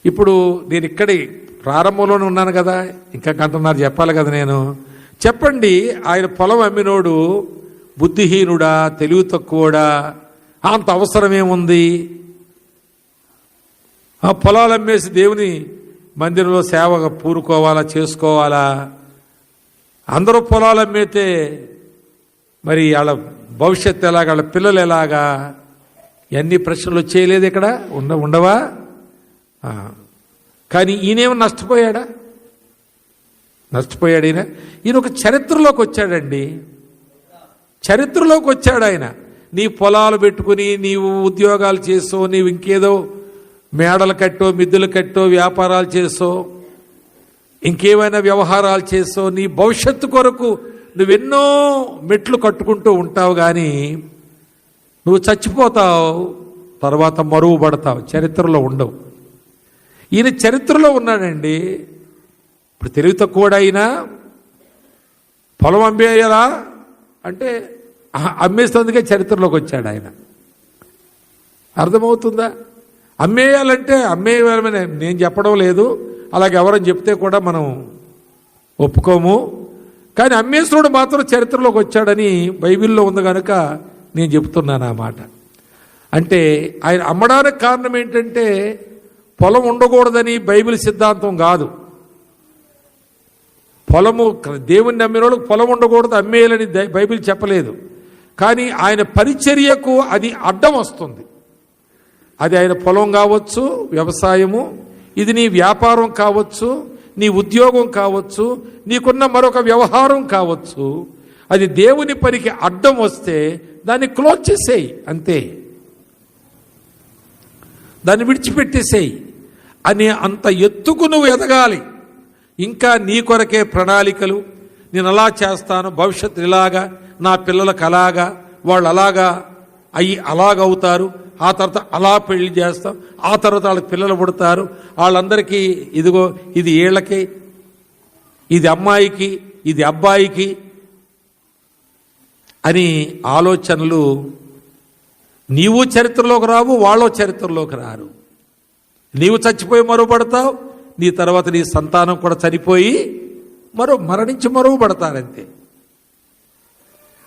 ఇప్పుడు నేను ఇక్కడి ప్రారంభంలోనే ఉన్నాను కదా, ఇంకా గంటన్నర చెప్పాలి కదా నేను. చెప్పండి, ఆయన పొలం అమ్మినోడు బుద్ధిహీనుడా, తెలివి తక్కువడా? అంత అవసరమేముంది? ఆ పొలాలు అమ్మేసి దేవుని మందిరంలో సేవగా పూరుకోవాలా, చేసుకోవాలా? అందరూ పొలాలు అమ్మేతే మరి వాళ్ళ భవిష్యత్తు ఎలాగా, వాళ్ళ పిల్లలు ఎలాగా? ఎన్ని ప్రశ్నలు వచ్చేయలేదు ఇక్కడ, ఉండవా? కానీ ఈయనేమో నష్టపోయాడా? నష్టపోయాడు. ఈయన ఒక చరిత్రలోకి వచ్చాడండి. చరిత్రలోకి వచ్చాడు ఆయన. నీ పొలాలు పెట్టుకుని నీవు ఉద్యోగాలు చేసో, నీవు ఇంకేదో మేడలు కట్టో, మిద్దులు కట్టో, వ్యాపారాలు చేసో, ఇంకేమైనా వ్యవహారాలు చేసో, నీ భవిష్యత్తు కొరకు నువ్వెన్నో మెట్లు కట్టుకుంటూ ఉంటావు. కానీ నువ్వు చచ్చిపోతావు, తర్వాత మరువు పడతావు, చరిత్రలో ఉండవు. ఈయన చరిత్రలో ఉన్నాడండి. ఇప్పుడు తెలివి తక్కువడైనా పొలం అమ్మేయాలా అంటే అమ్మేస్తుందికే చరిత్రలోకి వచ్చాడు ఆయన. అర్థమవుతుందా? అమ్మేయాలంటే అమ్మేయాలని నేను చెప్పడం లేదు, అలాగే ఎవరని చెప్తే కూడా మనం ఒప్పుకోము. కానీ అమ్మేశ్వరుడు మాత్రం చరిత్రలోకి వచ్చాడని బైబిల్లో ఉంది కనుక నేను చెప్తున్నాను ఆ మాట. అంటే ఆయన అమ్మడానికి కారణం ఏంటంటే పొలం ఉండకూడదని బైబిల్ సిద్ధాంతం కాదు. పొలము దేవుని నమ్మిన వాళ్ళకి పొలం ఉండకూడదు, అమ్మేయాలని బైబిల్ చెప్పలేదు. కానీ ఆయన పరిచర్యకు అది అడ్డం వస్తుంది. అది ఆయన పొలం కావచ్చు, వ్యవసాయము, ఇది నీ వ్యాపారం కావచ్చు, నీ ఉద్యోగం కావచ్చు, నీకున్న మరొక వ్యవహారం కావచ్చు. అది దేవుని పనికి అడ్డం వస్తే దాన్ని క్లోజ్ చేసేయి, అంతే. దాన్ని విడిచిపెట్టేసేయి. అని అంత ఎత్తుకు నువ్వు ఎదగాలి. ఇంకా నీ కొరకే ప్రణాళికలు, నేను అలా చేస్తాను, భవిష్యత్తు ఇలాగా, నా పిల్లలకు అలాగా, వాళ్ళు అలాగా అలాగవుతారు, ఆ తర్వాత అలా పెళ్లి చేస్తాం, ఆ తర్వాత వాళ్ళకి పిల్లలు పుడతారు, వాళ్ళందరికీ ఇదిగో ఇది వీళ్ళకి, ఇది అమ్మాయికి, ఇది అబ్బాయికి అని ఆలోచనలు. నీవు చరిత్రలోకి రావు, వాళ్ళో చరిత్రలోకి రారు. నీవు చచ్చిపోయి మరువబడతావు, నీ తర్వాత నీ సంతానం కూడా చనిపోయి మరణించి మరువబడతారంతే.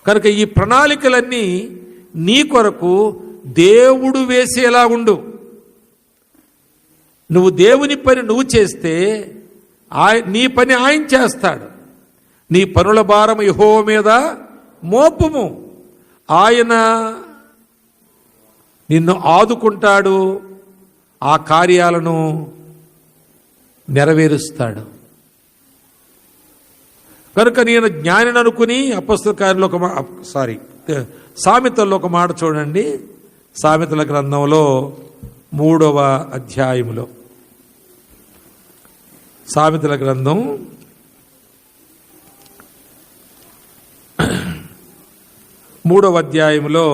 కనుక ఈ ప్రణాళికలన్నీ నీ కొరకు దేవుడు వేసేలా ఉండు. నువ్వు దేవుని పని నువ్వు చేస్తే నీ పని ఆయన చేస్తాడు. నీ పనుల భారం యెహోవా మీద మోపుము, ఆయన నిన్ను ఆదుకుంటాడు, ఆ కార్యాలను నెరవేరుస్తాడు. కనుక నేను జ్ఞానిని అనుకుని అపొస్తలుల కార్యంలో సామెతల్లో ఒక మాట చూడండి. సామెతల గ్రంథంలో 3వ అధ్యాయములో, సామెతల గ్రంథం 3వ అధ్యాయములో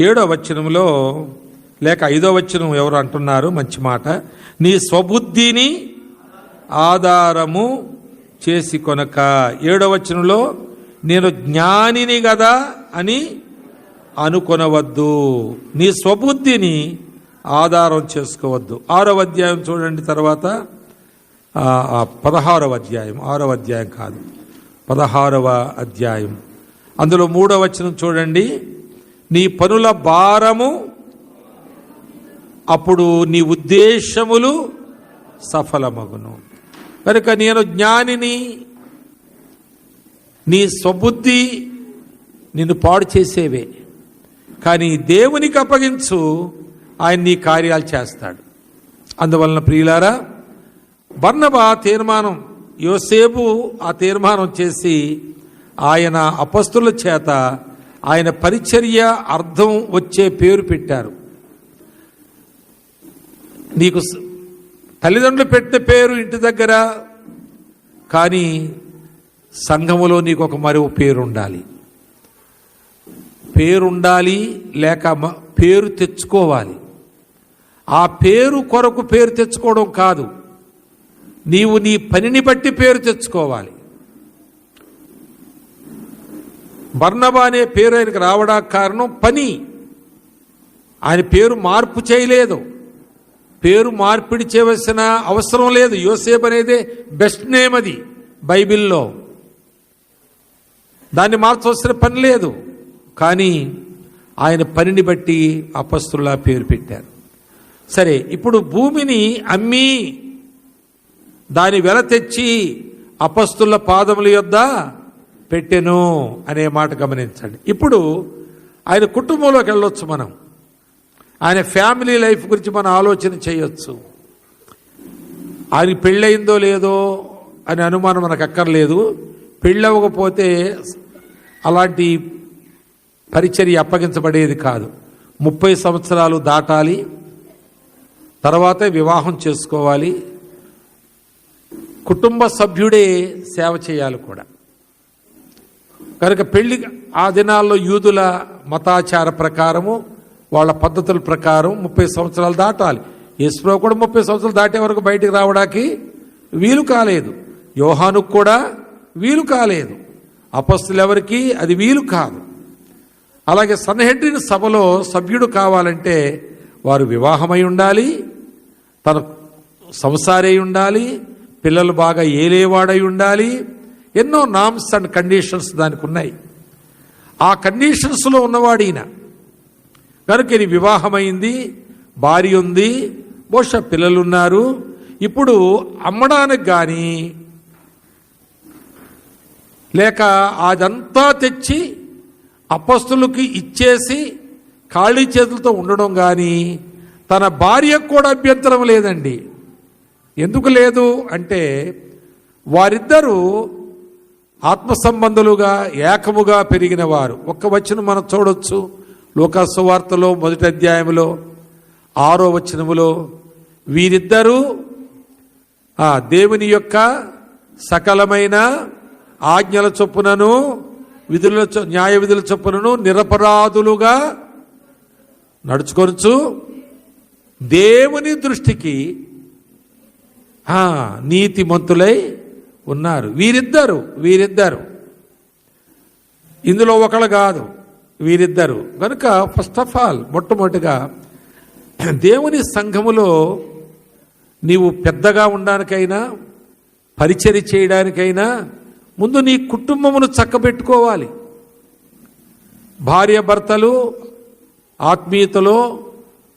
7వ వచనంలో లేక 5వ వచనం ఎవరు అంటున్నారు, మంచి మాట. నీ స్వబుద్ధిని ఆధారము చేసి కొనక. 7వ వచనంలో నేను జ్ఞానిని కదా అని అనుకొనవద్దు, నీ స్వబుద్ధిని ఆధారం చేసుకోవద్దు. 6వ అధ్యాయం చూడండి. తర్వాత 16వ అధ్యాయం, 6వ అధ్యాయం కాదు, 16వ అధ్యాయం, అందులో 3వ వచనం చూడండి. నీ పనుల భారము, అప్పుడు నీ ఉద్దేశములు సఫలమగును. కనుక నేను జ్ఞానిని, నీ స్వబుద్ధి నిన్ను పాడు చేసేవే, కానీ దేవునికి అప్పగించు, ఆయన నీ కార్యాలు చేస్తాడు. అందువలన ప్రియులారా, బర్నబా తీర్మానం, యోసేపు ఆ తీర్మానం చేసి ఆయన అపొస్తలుల చేత ఆయన పరిచర్య అర్థం వచ్చే పేరు పెట్టారు. నీకు తల్లిదండ్రులు పెట్టిన పేరు ఇంటి దగ్గర, కానీ సంఘములో నీకు ఒక మరో పేరుండాలి. పేరుండాలి, లేక పేరు తెచ్చుకోవాలి. ఆ పేరు కొరకు పేరు తెచ్చుకోవడం కాదు, నీవు నీ పనిని బట్టి పేరు తెచ్చుకోవాలి. బర్నబా అనే పేరు ఆయనకు రావడానికి కారణం పని. ఆయన పేరు మార్పు చేయలేదు, పేరు మార్పిడి చేయవలసిన అవసరం లేదు. యోసేపు అనేది బెస్ట్ నేమ్, అది బైబిల్లో, దాన్ని మార్చవలసిన పని లేదు. కానీ ఆయన పనిని బట్టి అపొస్తలుల పేరు పెట్టారు. సరే, ఇప్పుడు భూమిని అమ్మి దాని వెల తెచ్చి అపొస్తలుల పాదముల యొద్ద పెట్టెను అనే మాట గమనించండి. ఇప్పుడు ఆయన కుటుంబంలోకి వెళ్ళొచ్చు, మనం ఆయన ఫ్యామిలీ లైఫ్ గురించి మనం ఆలోచన చేయొచ్చు. ఆయన పెళ్ళయిందో లేదో అనే అనుమానం మనకు అక్కర్లేదు. పెళ్ళవకపోతే అలాంటి పరిచర్య అప్పగించబడేది కాదు. 30 సంవత్సరాలు దాటాలి, తర్వాత వివాహం చేసుకోవాలి. కుటుంబ సభ్యుడే సేవ చేయాలి కూడా. కనుక పెళ్లి ఆ దినాల్లో యూదుల మతాచార ప్రకారము, వాళ్ళ పద్ధతుల ప్రకారం 30 సంవత్సరాలు దాటాలి. యేసుప్రభువు కూడా 30 సంవత్సరాలు దాటే వరకు బయటికి రావడానికి వీలు కాలేదు. యోహానుకు కూడా వీలు కాలేదు. అపొస్తలులు ఎవరికి అది వీలు కాదు. అలాగే సన్హెడ్రిన్ సభలో సభ్యుడు కావాలంటే వారు వివాహమై ఉండాలి, తన సంసారై ఉండాలి, పిల్లలు బాగా ఏలేవాడై ఉండాలి. ఎన్నో నామ్స్ అండ్ కండిషన్స్ దానికి ఉన్నాయి. ఆ కండిషన్స్లో ఉన్నవాడు ఈయన. కనుక ఇది వివాహమైంది, భార్య ఉంది, బహుశా పిల్లలున్నారు. ఇప్పుడు అమ్మడానికి కానీ లేక అదంతా తెచ్చి అపొస్తలులకి ఇచ్చేసి ఖాళీ చేతులతో ఉండడం కానీ తన భార్యకు కూడా అభ్యంతరం లేదండి. ఎందుకు లేదు అంటే వారిద్దరూ ఆత్మ సంబంధులుగా ఏకముగా పెరిగిన వారు. ఒక్క వచనం మనం చూడొచ్చు, లూకా సువార్తలో 1వ అధ్యాయంలో 6వ వచనములో, వీరిద్దరూ దేవుని యొక్క సకలమైన ఆజ్ఞల చొప్పునను న్యాయ విధుల చొప్పునను నిరపరాధులుగా నడుచుకొనుచు దేవుని దృష్టికి నీతిమంతులై ఉన్నారు. వీరిద్దరు ఇందులో ఒకళ్ళు కాదు, వీరిద్దరు. కనుక ఫస్ట్ ఆఫ్ ఆల్ మొట్టమొదటిగా దేవుని సంఘములో నీవు పెద్దగా ఉండడానికైనా పరిచర్య చేయడానికైనా ముందు నీ కుటుంబమును చక్కబెట్టుకోవాలి. భార్య భర్తలు ఆత్మీయతలో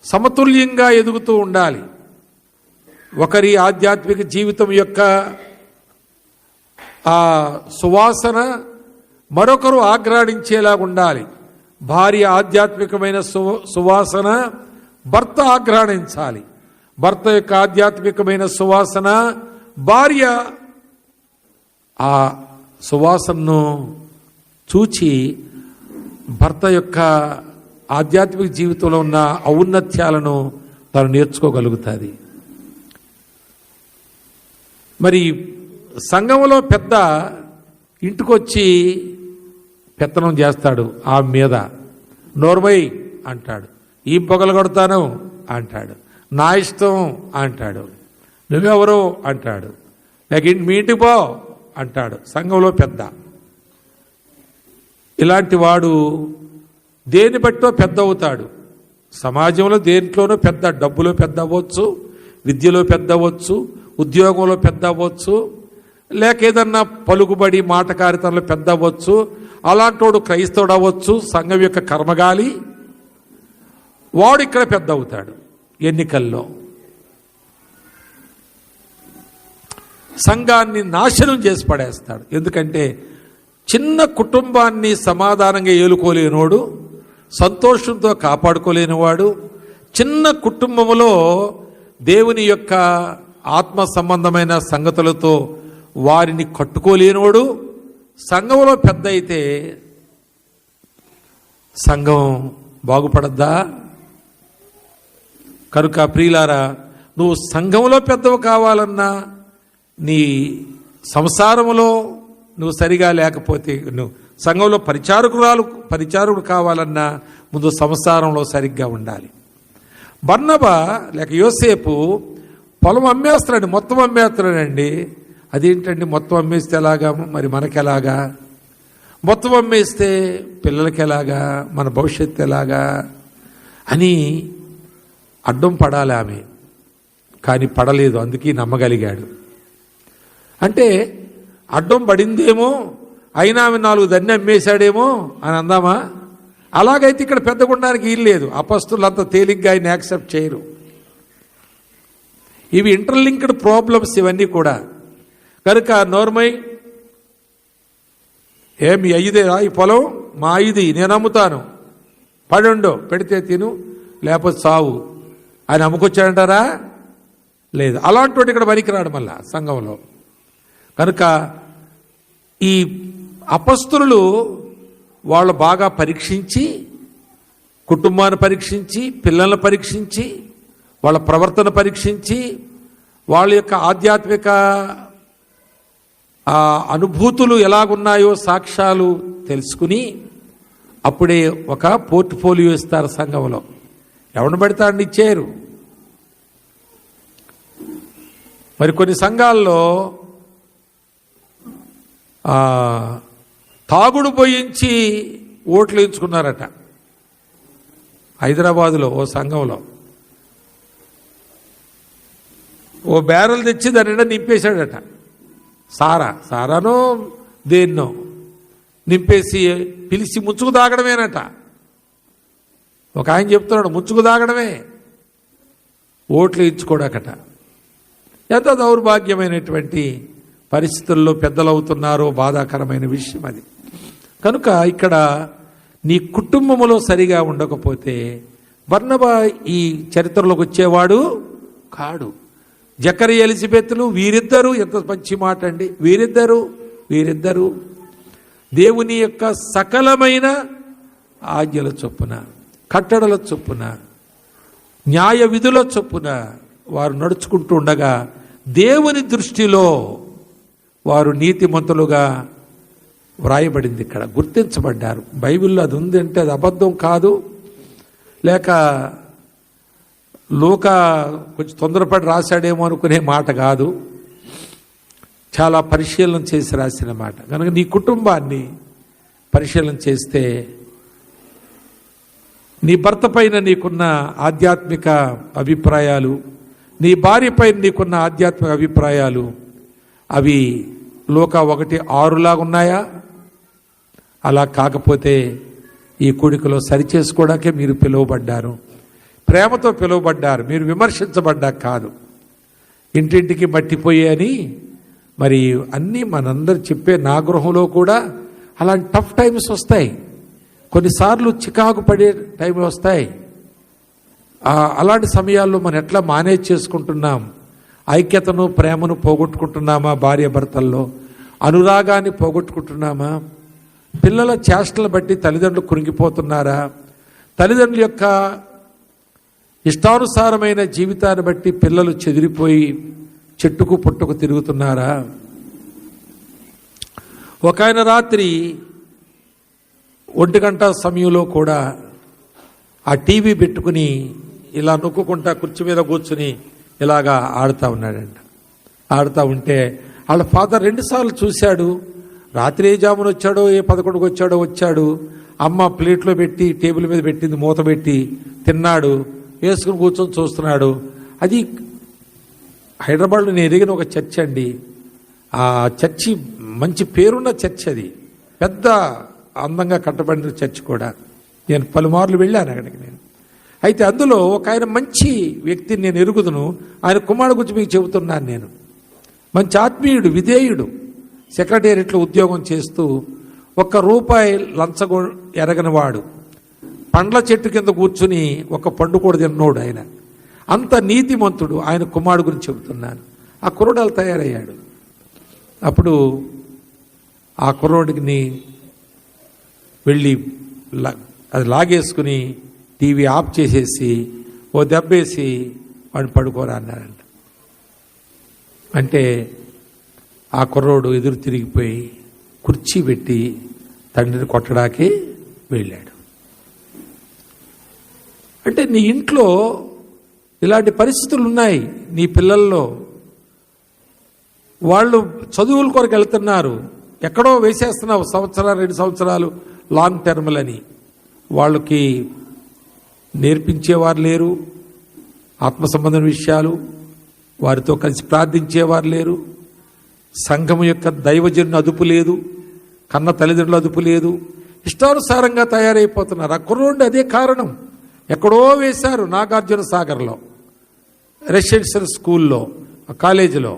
సమతుల్యంగా ఎదుగుతూ ఉండాలి. ఒకరి ఆధ్యాత్మిక జీవితం యొక్క ఆ సువాసన మరొకరు ఆగ్రాణించేలా ఉండాలి. భార్య ఆధ్యాత్మికమైన సువాసన భర్త ఆగ్రాణించాలి. భర్త యొక్క ఆధ్యాత్మికమైన సువాసన భార్య ఆ సువాసనను చూచి భర్త యొక్క ఆధ్యాత్మిక జీవితంలో ఉన్న ఔన్నత్యాలను తను నేర్చుకోగలుగుతుంది. మరి సంఘంలో పెద్ద ఇంటికొచ్చి పెత్తనం చేస్తాడు, ఆ మీద నోర్మై అంటాడు, ఈ పొగలు కొడతాను అంటాడు, నా ఇష్టం అంటాడు, నువ్వెవరు అంటాడు, లేక మీ ఇంటికి పో అంటాడు. సంఘంలో పెద్ద ఇలాంటి వాడు దేని బట్టో పెద్ద అవుతాడు. సమాజంలో దేంట్లోనో పెద్ద, డబ్బులో పెద్ద అవ్వచ్చు, విద్యలో పెద్ద అవ్వచ్చు, ఉద్యోగంలో పెద్ద అవ్వచ్చు, లేక ఏదన్నా పలుకుబడి మాటకారితనంలో పెద్ద అవ్వచ్చు. అలాంటోడు క్రైస్తవుడు అవ్వచ్చు, సంఘం యొక్క కర్మగాలి, వాడు ఇక్కడ పెద్ద అవుతాడు. ఎన్నికల్లో సంఘాన్ని నాశనం చేసి పడేస్తాడు. ఎందుకంటే చిన్న కుటుంబాన్ని సమాధానంగా ఏలుకోలేనివాడు, సంతోషంతో కాపాడుకోలేనివాడు, చిన్న కుటుంబంలో దేవుని యొక్క ఆత్మ సంబంధమైన సంగతులతో వారిని కట్టుకోలేనివాడు సంఘంలో పెద్ద అయితే సంఘం బాగుపడద్దా? కనుక ప్రియులారా, నువ్వు సంఘంలో పెద్దవు కావాలన్నా, నీ సంసారములో నువ్వు సరిగా లేకపోతే, నువ్వు సంఘంలో పరిచారకుడు కావాలన్నా ముందు సంసారంలో సరిగ్గా ఉండాలి. బర్నబా లేక యోసేపు పొలం అమ్మేస్తున్నాడు, మొత్తం అమ్మేస్తున్నాడండి. అదేంటండి మొత్తం అమ్మేస్తే ఎలాగా, మరి మనకెలాగా? మొత్తం అమ్మేస్తే పిల్లలకి ఎలాగా, మన భవిష్యత్తు ఎలాగా? అని అడ్డం పడాలి ఆమె. కానీ పడలేదు, అందుకే నమ్మగలిగాడు. అంటే అడ్డం పడిందేమో, అయినా ఆమె 4 దన్ని అమ్మేశాడేమో అని అందామా? అలాగైతే ఇక్కడ పెద్ద గుండానికి వీలు లేదు. అపస్తులు అంత తేలిగ్గా ఆయన యాక్సెప్ట్ చేయరు. ఇవి ఇంటర్లింక్డ్ ప్రాబ్లమ్స్ ఇవన్నీ కూడా. కనుక నోర్మై, మీ అయ్యిదేరా ఈ పొలం? మా అయ్యిది, నేను అమ్ముతాను, పడుండో, పెడితే తిను లేకపోతే సావు ఆయన అమ్ముకొచ్చాడంటారా? లేదు. అలాంటి వాడు ఇక్కడ పనికిరాడు మళ్ళా సంఘంలో. కనుక ఈ అపస్తులు వాళ్ళు బాగా పరీక్షించి, కుటుంబాన్ని పరీక్షించి, పిల్లల్ని పరీక్షించి, వాళ్ళ ప్రవర్తన పరీక్షించి, వాళ్ళ యొక్క ఆధ్యాత్మిక అనుభూతులు ఎలాగున్నాయో సాక్ష్యాలు తెలుసుకుని అప్పుడే ఒక పోర్ట్ఫోలియో ఇస్తారు సంఘంలో. ఎవరిని పడితే అన్ని ఇచ్చారు. మరి కొన్ని సంఘాల్లో తాగుడు పోయించి ఓట్లు ఎంచుకున్నారట. హైదరాబాదులో ఓ సంఘంలో ఓ బ్యారెల్ తెచ్చి దాని నిండా నింపేశాడట. సారానో దేన్నో నింపేసి పిలిచి ముచ్చుకు తాగడమేనట. ఒక ఆయన చెప్తున్నాడు, ముచ్చుకు తాగడమే, ఓట్లు ఎంచుకోడాకట. ఎంత దౌర్భాగ్యమైనటువంటి పరిస్థితుల్లో పెద్దలవుతున్నారో బాధాకరమైన విషయం అది. కనుక ఇక్కడ నీ కుటుంబంలో సరిగా ఉండకపోతే బర్నబా ఈ చరిత్రలోకి వచ్చేవాడు కాడు. జకరియా ఎలిజబెత్లు వీరిద్దరూ, ఎంత మంచి మాట అండి, వీరిద్దరూ దేవుని యొక్క సకలమైన ఆజ్ఞల చొప్పున, కట్టడల చొప్పున, న్యాయ విధుల చొప్పున వారు నడుచుకుంటూ ఉండగా దేవుని దృష్టిలో వారు నీతిమంతులుగా వ్రాయబడింది. ఇక్కడ గుర్తించబడ్డారు. బైబిల్లో అది ఉంది అంటే అది అబద్ధం కాదు, లేక లోక కొంచెం తొందరపడి రాశాడేమో అనుకునే మాట కాదు. చాలా పరిశీలన చేసి రాసిన మాట. కనుక నీ కుటుంబాన్ని పరిశీలన చేస్తే నీ భర్త పైన నీకున్న ఆధ్యాత్మిక అభిప్రాయాలు, నీ భార్య పైన నీకున్న ఆధ్యాత్మిక అభిప్రాయాలు అవి లోక 1:6 ఉన్నాయా? అలా కాకపోతే ఈ కూడికలో సరిచేసుకోవడానికే మీరు పిలువబడ్డారు, ప్రేమతో పిలువబడ్డారు. మీరు విమర్శించబడ్డా కాదు. ఇంటింటికి మట్టిపోయాయని మరి అన్నీ మనందరు చెప్పే నా గృహంలో కూడా అలాంటి టఫ్ టైమ్స్ వస్తాయి. కొన్నిసార్లు చికాకు పడే టైంలు వస్తాయి. అలాంటి సమయాల్లో మనం ఎట్లా మేనేజ్ చేసుకుంటున్నాం? ఐక్యతను, ప్రేమను పోగొట్టుకుంటున్నామా? భార్య భర్తల్లో అనురాగాన్ని పోగొట్టుకుంటున్నామా? పిల్లల చేష్టలను బట్టి తల్లిదండ్రులు కృంగిపోతున్నారా? తల్లిదండ్రుల యొక్క ఇష్టానుసారమైన జీవితాన్ని బట్టి పిల్లలు చెదిరిపోయి చెట్టుకు పుట్టుకు తిరుగుతున్నారా? ఒక ఆయన రాత్రి 1 గంట సమయంలో కూడా ఆ టీవీ పెట్టుకుని ఇలా నొక్కుంటా కుర్చీ మీద కూర్చుని ఇలాగా ఆడుతూ ఉన్నాడంట. ఆడుతూ ఉంటే వాళ్ళ ఫాదర్ 2 సార్లు చూశాడు. రాత్రి ఏ జామున వచ్చాడో, ఏ 11కు వచ్చాడో అమ్మ ప్లేట్లో పెట్టి టేబుల్ మీద పెట్టింది, మూత పెట్టి తిన్నాడు, వేసుకుని కూర్చొని చూస్తున్నాడు. అది హైదరాబాద్లో నేను ఎరిగిన ఒక చర్చ్ అండి. ఆ చర్చి మంచి పేరున్న చర్చ్, అది పెద్ద అందంగా కట్టబడిన చర్చ్ కూడా. నేను పలుమార్లు వెళ్ళాను అక్కడికి నేను. అయితే అందులో ఒక ఆయన మంచి వ్యక్తిని నేను ఎరుగుదును. ఆయన కుమారుడు గురించి మీకు చెబుతున్నాను నేను. మంచి ఆత్మీయుడు, విధేయుడు, సెక్రటేరియట్లో ఉద్యోగం చేస్తూ ₹1 లంచగొ ఎరగనివాడు, పండ్ల చెట్టు కింద కూర్చుని ఒక పండు కూడా తిన్నోడు ఆయన. అంత నీతిమంతుడు. ఆయన కుమారుడు గురించి చెబుతున్నాను. ఆ కుర్రోడు తయారయ్యాడు. అప్పుడు ఆ కుర్రోడిని వెళ్ళి అది లాగేసుకుని టీవీ ఆఫ్ చేసేసి ఓ దెబ్బేసి వాడిని పడుకోరా అన్నారంట. అంటే ఆ కుర్రోడు ఎదురు తిరిగిపోయి కుర్చీ పెట్టి తండ్రిని కొట్టడానికి వెళ్ళాడు. అంటే నీ ఇంట్లో ఇలాంటి పరిస్థితులు ఉన్నాయి. నీ పిల్లల్లో వాళ్ళు చదువుల కొరకు వెళ్తున్నారు, ఎక్కడో వేసేస్తున్నావు 1 సంవత్సరాలు 2 సంవత్సరాలు లాంగ్ టర్మ్లని. వాళ్ళకి నేర్పించేవారు లేరు. ఆత్మ సంబంధమైన విషయాలు వారితో కలిసి ప్రార్థించేవారు లేరు. సంఘం యొక్క దైవజనుని అదుపు లేదు, కన్న తల్లిదండ్రుల అదుపు లేదు. ఇష్టానుసారంగా తయారైపోతున్నారు. ఆ కుర్రోండి అదే కారణం. ఎక్కడో వేశారు నాగార్జున సాగర్లో, రెసిడెన్షియల్ స్కూల్లో, కాలేజీలో.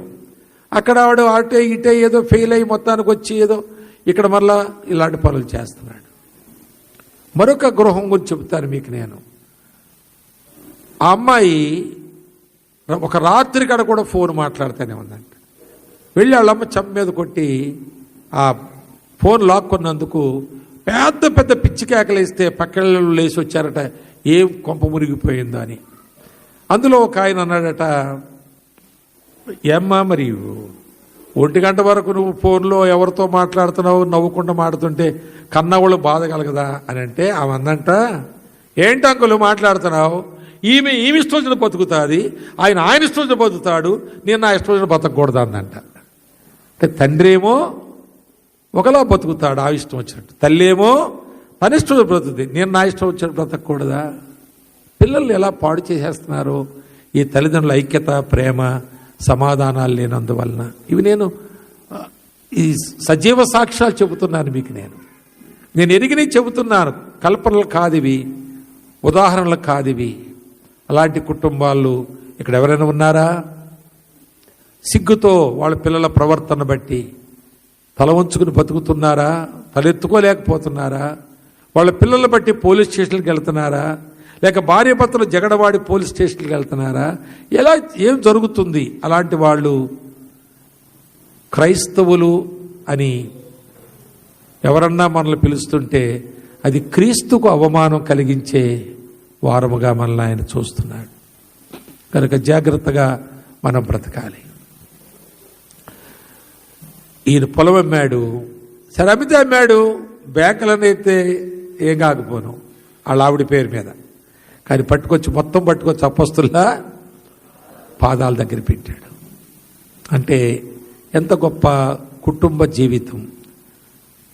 అక్కడ ఆవిడ అటే ఇటే ఏదో ఫెయిల్ అయ్యి మొత్తానికి వచ్చి ఏదో ఇక్కడ మళ్ళా ఇలాంటి పనులు చేస్తున్నాడు. మరొక గృహం గురించి చెబుతాను మీకు నేను. ఆ అమ్మాయి ఒక రాత్రి కాడ కూడా ఫోన్ మాట్లాడుతూనే ఉందంట. వెళ్ళి వాళ్ళమ్మ చెంప మీద కొట్టి ఆ ఫోన్ లాక్కున్నందుకు పెద్ద పెద్ద పిచ్చి కేకలేస్తే పక్కళ్ళు లేచి వచ్చారట, ఏం కొంప మురిగిపోయిందో అని. అందులో ఒక ఆయన అన్నాడట, ఏమ్మా మరి 1 గంట వరకు నువ్వు ఫోన్లో ఎవరితో మాట్లాడుతున్నావు, నవ్వుకుంటూ మాడుతుంటే కన్నవాళ్ళు బాధ కలగదా అని అంటే, ఆమె అందంట, ఏంటి అంకులు మాట్లాడుతున్నావు, ఈమె ఇష్టం వచ్చిన బతుకుతుంది, ఆయన ఇష్టం వచ్చిన బతుకుతాడు, నేను నా ఇష్టం వచ్చిన బతకూడదు అందంట. అంటే తండ్రి ఏమో ఒకలా బతుకుతాడు ఆ ఇష్టం వచ్చినట్టు, తల్లి ఏమో తన ఇష్టం బ్రతుకుతుంది, నేను నా ఇష్టం వచ్చినట్టు బ్రతకూడదా? పిల్లల్ని ఎలా పాడు చేసేస్తున్నారు ఈ తల్లిదండ్రుల ఐక్యత, ప్రేమ, సమాధానాలు లేనందువలన. ఇవి నేను ఈ సజీవ సాక్ష్యాలు చెబుతున్నాను మీకు. నేను ఎరిగినవి చెబుతున్నాను, కల్పనలు కాదివి, ఉదాహరణలు కాదివి. అలాంటి కుటుంబాలు ఇక్కడ ఎవరైనా ఉన్నారా? సిగ్గుతో వాళ్ళ పిల్లల ప్రవర్తన బట్టి తల వంచుకుని బతుకుతున్నారా? తలెత్తుకోలేకపోతున్నారా? వాళ్ళ పిల్లలు బట్టి పోలీస్ స్టేషన్కి వెళ్తున్నారా? లేక భార్య భర్తలు జగడవాడి పోలీస్ స్టేషన్కి వెళ్తున్నారా? ఎలా ఏం జరుగుతుంది? అలాంటి వాళ్ళు క్రైస్తవులు అని ఎవరన్నా మనల్ని పిలుస్తుంటే అది క్రీస్తుకు అవమానం కలిగించే వారముగా మనల్ని ఆయన చూస్తున్నాడు. కనుక జాగ్రత్తగా మనం బ్రతకాలి. ఈయన పొలం అమ్మాడు, సరే అమితే అమ్మాడు, బ్యాంకులనైతే ఏం కాకపోను వాళ్ళ ఆవిడ పేరు మీద. కానీ మొత్తం పట్టుకొచ్చి అపొస్తలుల పాదాల దగ్గర పెట్టాడు. అంటే ఎంత గొప్ప కుటుంబ జీవితం.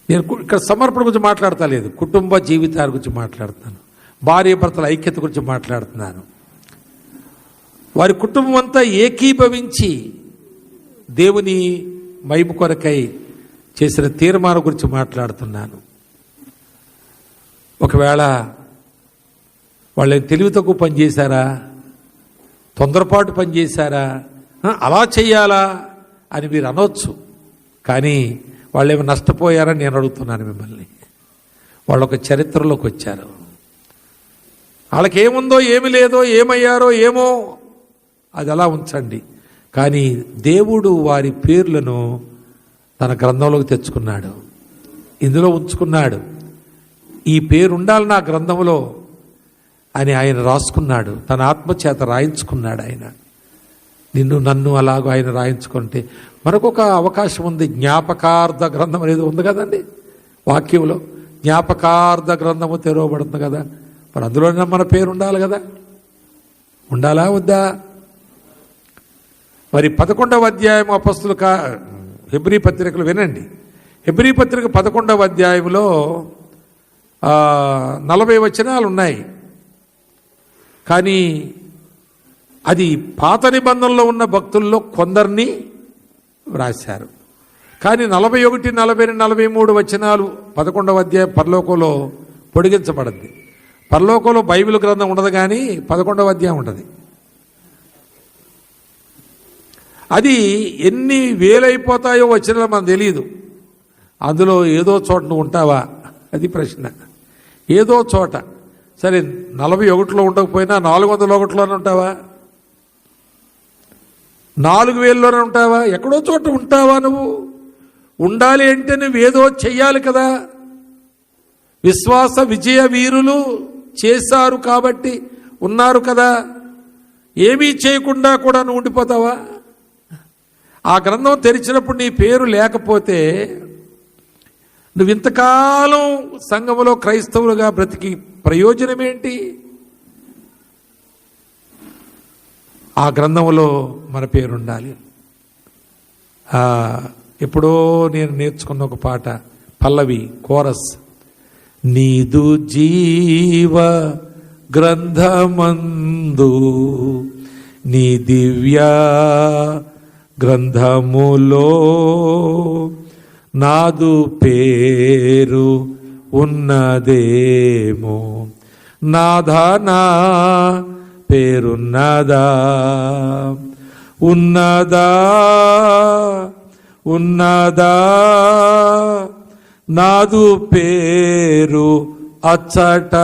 నేను ఇక్కడ సమర్పణ గురించి మాట్లాడతా లేదు, కుటుంబ జీవితాల గురించి మాట్లాడుతున్నాను. భార్య భర్తల ఐక్యత గురించి మాట్లాడుతున్నాను. వారి కుటుంబం అంతా ఏకీభవించి దేవుని మహిమ కొరకై చేసిన తీర్మానం గురించి మాట్లాడుతున్నాను. ఒకవేళ వాళ్ళని తెలివి తక్కువ పనిచేశారా, తొందరపాటు పనిచేశారా, అలా చెయ్యాలా అని మీరు అనొచ్చు. కానీ వాళ్ళేమో నష్టపోయారని నేను అడుగుతున్నాను మిమ్మల్ని. వాళ్ళు ఒక చరిత్రలోకి వచ్చారు. వాళ్ళకేముందో ఏమి లేదో ఏమయ్యారో ఏమో అది అలా ఉంచండి. కానీ దేవుడు వారి పేర్లను తన గ్రంథంలోకి తెచ్చుకున్నాడు, ఇందులో ఉంచుకున్నాడు. ఈ పేరు ఉండాలి నా గ్రంథంలో అని ఆయన రాసుకున్నాడు, తన ఆత్మచేత రాయించుకున్నాడు. ఆయన నిన్ను నన్ను అలాగో ఆయన రాయించుకుంటే మనకొక అవకాశం ఉంది. జ్ఞాపకార్థ గ్రంథం అనేది ఉంది కదండి వాక్యంలో, జ్ఞాపకార్థ గ్రంథము తెరవబడుతుంది కదా. మరి అందులోనే మన పేరు ఉండాలి కదా, ఉండాలా వద్దా? మరి 11వ అధ్యాయం అపొస్తలుల హెబ్రీ పత్రికలు వినండి. హెబ్రీ పత్రిక 11వ అధ్యాయంలో 40 వచనాలు ఉన్నాయి. కానీ అది పాత నిబంధనలో ఉన్న భక్తుల్లో కొందరిని వ్రాశారు. కానీ 41, 42, 43 వచనాలు 11వ అధ్యాయం పరలోకంలో పొడిగించబడింది. పరలోకంలో బైబిల్ గ్రంథం ఉండదు, కానీ 11వ అధ్యాయం ఉండదు. అది ఎన్ని వేలైపోతాయో వచనాలు మనకు తెలియదు. అందులో ఏదో చోట నువ్వు ఉంటావా? అది ప్రశ్న. ఏదో చోట, సరే 41లో ఉండకపోయినా 401లోనే ఉంటావా? 4000లోనే ఉంటావా? ఎక్కడో చోట ఉంటావా? నువ్వు ఉండాలి అంటే నువ్వు ఏదో చెయ్యాలి కదా. విశ్వాస విజయ వీరులు చేశారు కాబట్టి ఉన్నారు కదా. ఏమీ చేయకుండా కూడా నువ్వు ఉండిపోతావా? ఆ గ్రంథం తెరిచినప్పుడు నీ పేరు లేకపోతే నువ్వు ఇంతకాలం సంఘములో క్రైస్తవులుగా బ్రతికి ప్రయోజనమేంటి? ఆ గ్రంథంలో మన పేరు ఉండాలి. ఎప్పుడో నేను నేర్చుకున్న ఒక పాట, పల్లవి, కోరస్. నీదు జీవ గ్రంథమందు నీ దివ్య గ్రంథములో నాదు పేరు ఉన్నదేమో. నాథా నా పేరున్నదా, ఉన్నదా ఉన్నదా నాదు పేరు అచ్చట.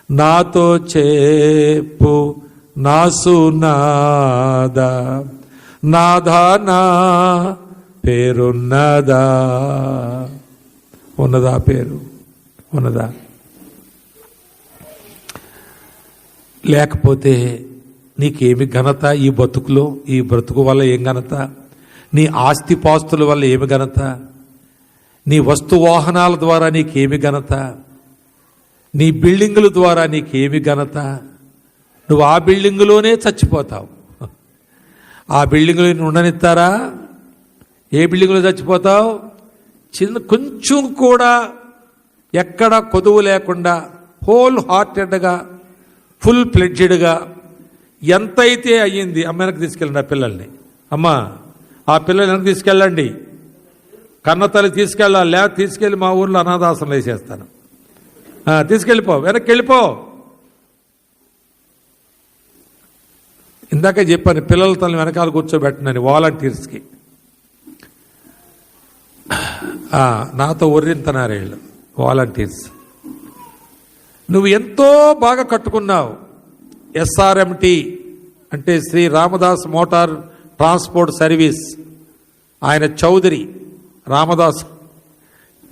నాతో చెప్పు నాసునాదా, నాథా నా పేరున్నదా. ఉన్నదా పేరు? ఉన్నదా? లేకపోతే నీకేమి ఘనత ఈ బతుకులో? ఈ బ్రతుకు వల్ల ఏం ఘనత? నీ ఆస్తిపాస్తుల వల్ల ఏమి ఘనత? నీ వస్తువాహనాల ద్వారా నీకేమి ఘనత? నీ బిల్డింగుల ద్వారా నీకేమి ఘనత? నువ్వు ఆ బిల్డింగులోనే చచ్చిపోతావు. ఆ బిల్డింగులో ఉండనిస్తారా? ఏ బిల్డింగులో చచ్చిపోతావు? కొంచెం కూడా ఎక్కడ కొదువు లేకుండా హోల్ హార్టెడ్గా ఫుల్ ప్లెడ్జెడ్గా ఎంతైతే అయ్యింది, అమ్మ వెనక్కి తీసుకెళ్ళండి ఆ పిల్లల్ని. అమ్మ ఆ పిల్లల్ని వెనక్కి తీసుకెళ్ళండి, కన్నతల్లి తీసుకెళ్ళాలి. లేకపోతే తీసుకెళ్ళి మా ఊర్లో అనాథాశ్రమం వేసేస్తాను. తీసుకెళ్ళిపో, వెనక్కి వెళ్ళిపో. ఇందాక చెప్పాను పిల్లల తల్లి వెనకాల కూర్చోబెట్టనని వాలంటీర్స్కి. నాతో ఒర్రింతనారు వీళ్ళు వాలంటీర్స్. నువ్వు ఎంతో బాగా కట్టుకున్నావు. ఎస్ఆర్ఎంటి అంటే Sri Ramdas motor transport service, ఆయన చౌదరి రామదాస్,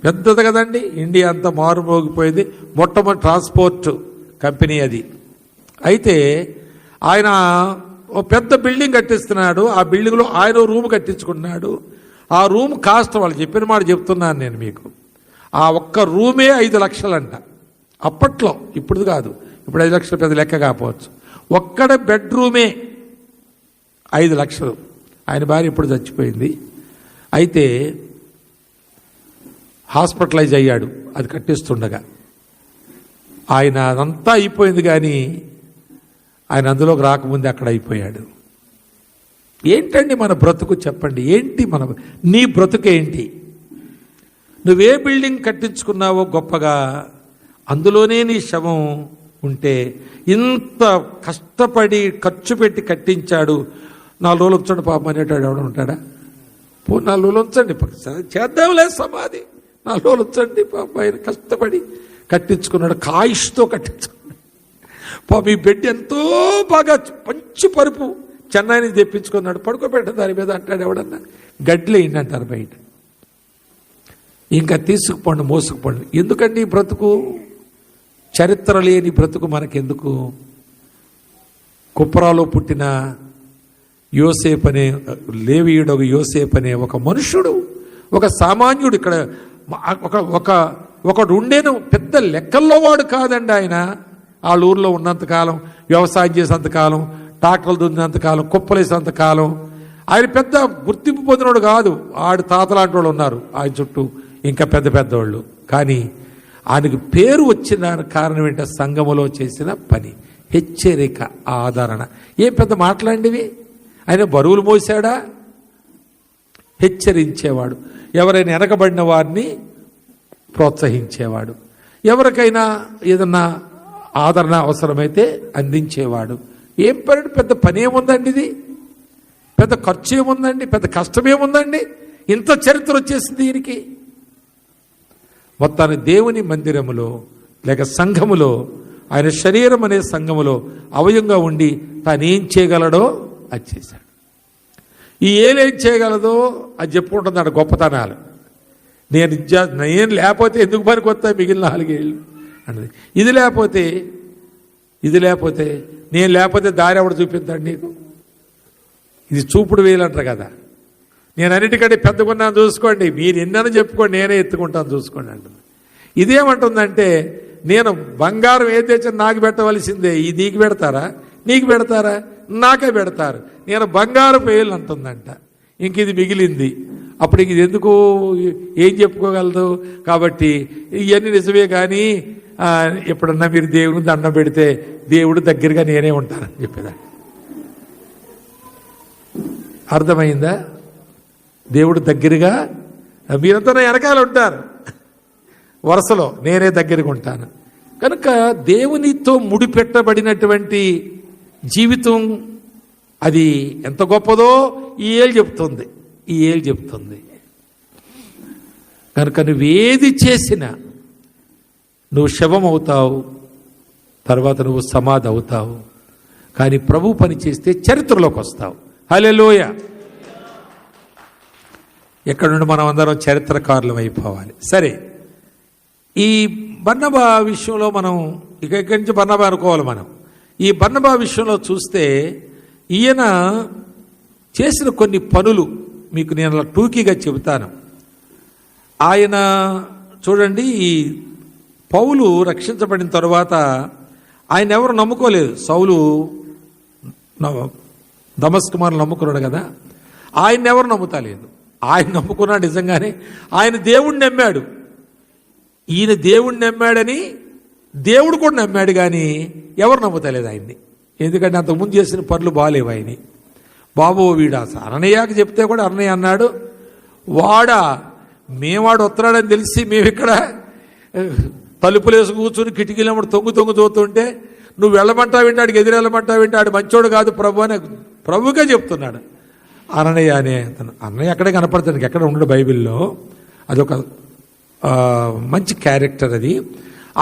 పెద్దది కదండి, ఇండియా అంతా మారుమోగిపోయింది. మొట్టమొదటి ట్రాన్స్పోర్ట్ కంపెనీ అది. అయితే ఆయన ఓ పెద్ద బిల్డింగ్ కట్టిస్తున్నాడు. ఆ బిల్డింగ్లో ఆయన రూమ్ కట్టించుకున్నాడు. ఆ రూమ్ కాస్ట్ వాళ్ళు చెప్పిన మాట చెప్తున్నాను నేను మీకు. ఆ ఒక్క రూమే 5 లక్షలంట అప్పట్లో, ఇప్పుడు కాదు. ఇప్పుడు 5 లక్షలు పెద్ద లెక్క కాకపోవచ్చు. ఒక్కడ బెడ్రూమే 5 లక్షలు. ఆయన భార్య ఇప్పుడు చచ్చిపోయింది. అయితే హాస్పిటలైజ్ అయ్యాడు అది కట్టిస్తుండగా. ఆయన అదంతా అయిపోయింది, కానీ ఆయన అందులోకి రాకముందే అక్కడ అయిపోయాడు. ఏంటండి మన బ్రతుకు? చెప్పండి, ఏంటి మన నీ బ్రతుకేంటి? నువ్వే బిల్డింగ్ కట్టించుకున్నావో గొప్పగా, అందులోనే నీ శవం ఉంటే, ఇంత కష్టపడి ఖర్చు పెట్టి కట్టించాడు, 4 రోజులు ఉంచండి పాపం అనేటాడు ఎవడ ఉంటాడా? 4 రోజులు ఉంచండి, చేద్దాంలే సమాధి, 4 రోజులు ఉంచండి పాపం. ఆయన కష్టపడి కట్టించుకున్నాడు, కాయిష్తో కట్టించుకున్నాడు. పాపం ఈ బెడ్ ఎంతో బాగా మంచి పరుపు చెన్నై నుంచి తెప్పించుకున్నాడు. పడుకోబెట్ట దాని మీద అంటాడు ఎవడన్నా, గడ్లేయండి అంటారు బయట. ఇంకా తీసుకుపోండి, మోసుకుపోండి. ఎందుకండి ఈ బ్రతుకు? చరిత్ర లేని బ్రతుకు మనకెందుకు? కుప్రాలో పుట్టిన యోసేపు అనే లేవీయుడు, యోసేపు అనే ఒక మనుషుడు, ఒక సామాన్యుడు, ఇక్కడ ఒకడు ఉండేను. పెద్ద లెక్కల్లో వాడు కాదండి ఆయన. వాళ్ళ ఊర్లో ఉన్నంతకాలం, వ్యవసాయం చేసేంతకాలం, ట్రాక్టర్లు దున్నినంతకాలం, కుప్పలేసేంతకాలం ఆయన పెద్ద గుర్తింపు పొందినోడు కాదు. ఆడు తాతలాంటి వాళ్ళు ఉన్నారు ఆయన చుట్టూ, ఇంకా పెద్ద పెద్దవాళ్ళు. కానీ ఆయనకు పేరు వచ్చిన కారణం ఏంటో సంఘములో చేసిన పని, హెచ్చరిక, ఆదరణ. ఏం పెద్ద మాట్లాడినవి? ఆయన బరువులు మోసాడా? హెచ్చరించేవాడు. ఎవరైనా వెనకబడిన వారిని ప్రోత్సహించేవాడు. ఎవరికైనా ఏదన్నా ఆదరణ అవసరమైతే అందించేవాడు. ఏం పని? పెద్ద పని ఏముందండి? ఇది పెద్ద ఖర్చు ఏముందండి? పెద్ద కష్టమేముందండి? ఇంత చరిత్ర వచ్చేసింది దీనికి. మొత్తాన్ని దేవుని మందిరములో లేక సంఘములో, ఆయన శరీరం అనే సంఘములో అవయంగా ఉండి తానేం చేయగలడో అది చేశాడు. ఈ ఏం చేయగలదో అది చెప్పుకుంటున్నాడు గొప్పతనాలు. నేను లేకపోతే ఎందుకు పనికి వస్తాయి మిగిలిన 4 ఏళ్ళు అన్నది. ఇది లేకపోతే నేను లేకపోతే దారి ఎవడు చూపిస్తాడు నీకు? ఇది చూపుడు వేలంటారు కదా. నేను అన్నిటికంటే పెద్దకున్నాను చూసుకోండి, మీరు ఎన్నని చెప్పుకోండి, నేనే ఎత్తుకుంటాను చూసుకోండి అంటుంది. ఇదేమంటుందంటే, నేను బంగారం ఏ తెచ్చిన నాకు పెట్టవలసిందే, ఈ నీకు పెడతారా? నీకు పెడతారా? నాకే పెడతారు. నేను బంగారం వేలు అంటుందంట. ఇంక ఇది మిగిలింది. అప్పుడు ఇది ఎందుకు ఏం చెప్పుకోగలదు? కాబట్టి ఇవన్నీ నిజమే, కానీ ఎప్పుడన్నా మీరు దేవుని దండం పెడితే దేవుడు దగ్గరగా నేనే ఉంటానని చెప్పేదాన్ని. అర్థమైందా? దేవుడు దగ్గరగా, మీరంతా నా వెనకాల ఉంటారు, వరుసలో నేనే దగ్గరగా ఉంటాను. కనుక దేవునితో ముడిపెట్టబడినటువంటి జీవితం అది ఎంత గొప్పదో ఈ ఏళ్ళు చెప్తుంది. కనుక నువ్వేది చేసినా నువ్వు శవం అవుతావు, తర్వాత నువ్వు సమాధి అవుతావు. కానీ ప్రభు పని చేస్తే చరిత్రలోకి వస్తావు. హల్లెలూయ. ఎక్కడ నుండి మనం అందరం చరిత్రకారులం అయిపోవాలి. సరే, ఈ బర్నబా విషయంలో మనం ఇక్కడి నుంచి బర్నబా అనుకోవాలి. మనం ఈ బర్నబా విషయంలో చూస్తే ఈయన చేసిన కొన్ని పనులు మీకు నేను అలా టూకీగా చెబుతాను. ఆయన చూడండి, ఈ పౌలు రక్షించబడిన తరువాత ఆయన ఎవరు నమ్ముకోలేదు. సౌలు దమస్కు మార్లు నమ్ముకున్నాడు కదా, ఆయన ఎవరు నమ్ముతలేదు. ఆయన నమ్ముకున్నాడు నిజంగానే. ఆయన దేవుణ్ణి నమ్మాడు. ఈయన దేవుణ్ణి నమ్మాడని దేవుడు కూడా నమ్మాడు, కానీ ఎవరు నమ్ముతలేదు ఆయన్ని. ఎందుకంటే అంతకుముందు చేసిన పనులు బాగాలేవు ఆయన. బాబో వీడు అసలు అన్నయ్యకి చెప్తే కూడా అన్నయ్య అన్నాడు, మేవాడు వస్తున్నాడని తెలిసి మేము ఇక్కడ తలుపులు వేసి కూర్చుని కిటికీలు తొంగు చూస్తుంటే నువ్వు వెళ్ళమంటా వింటాడికి ఎదురు వెళ్ళమంటా వింటాడు, మంచోడు కాదు ప్రభు అని ప్రభుగా చెప్తున్నాడు. అన్నయ్య అనే అతను, అన్నయ్య అక్కడే కనపడతాడు, ఎక్కడ ఉండడు బైబిల్లో. అదొక మంచి క్యారెక్టర్ అది.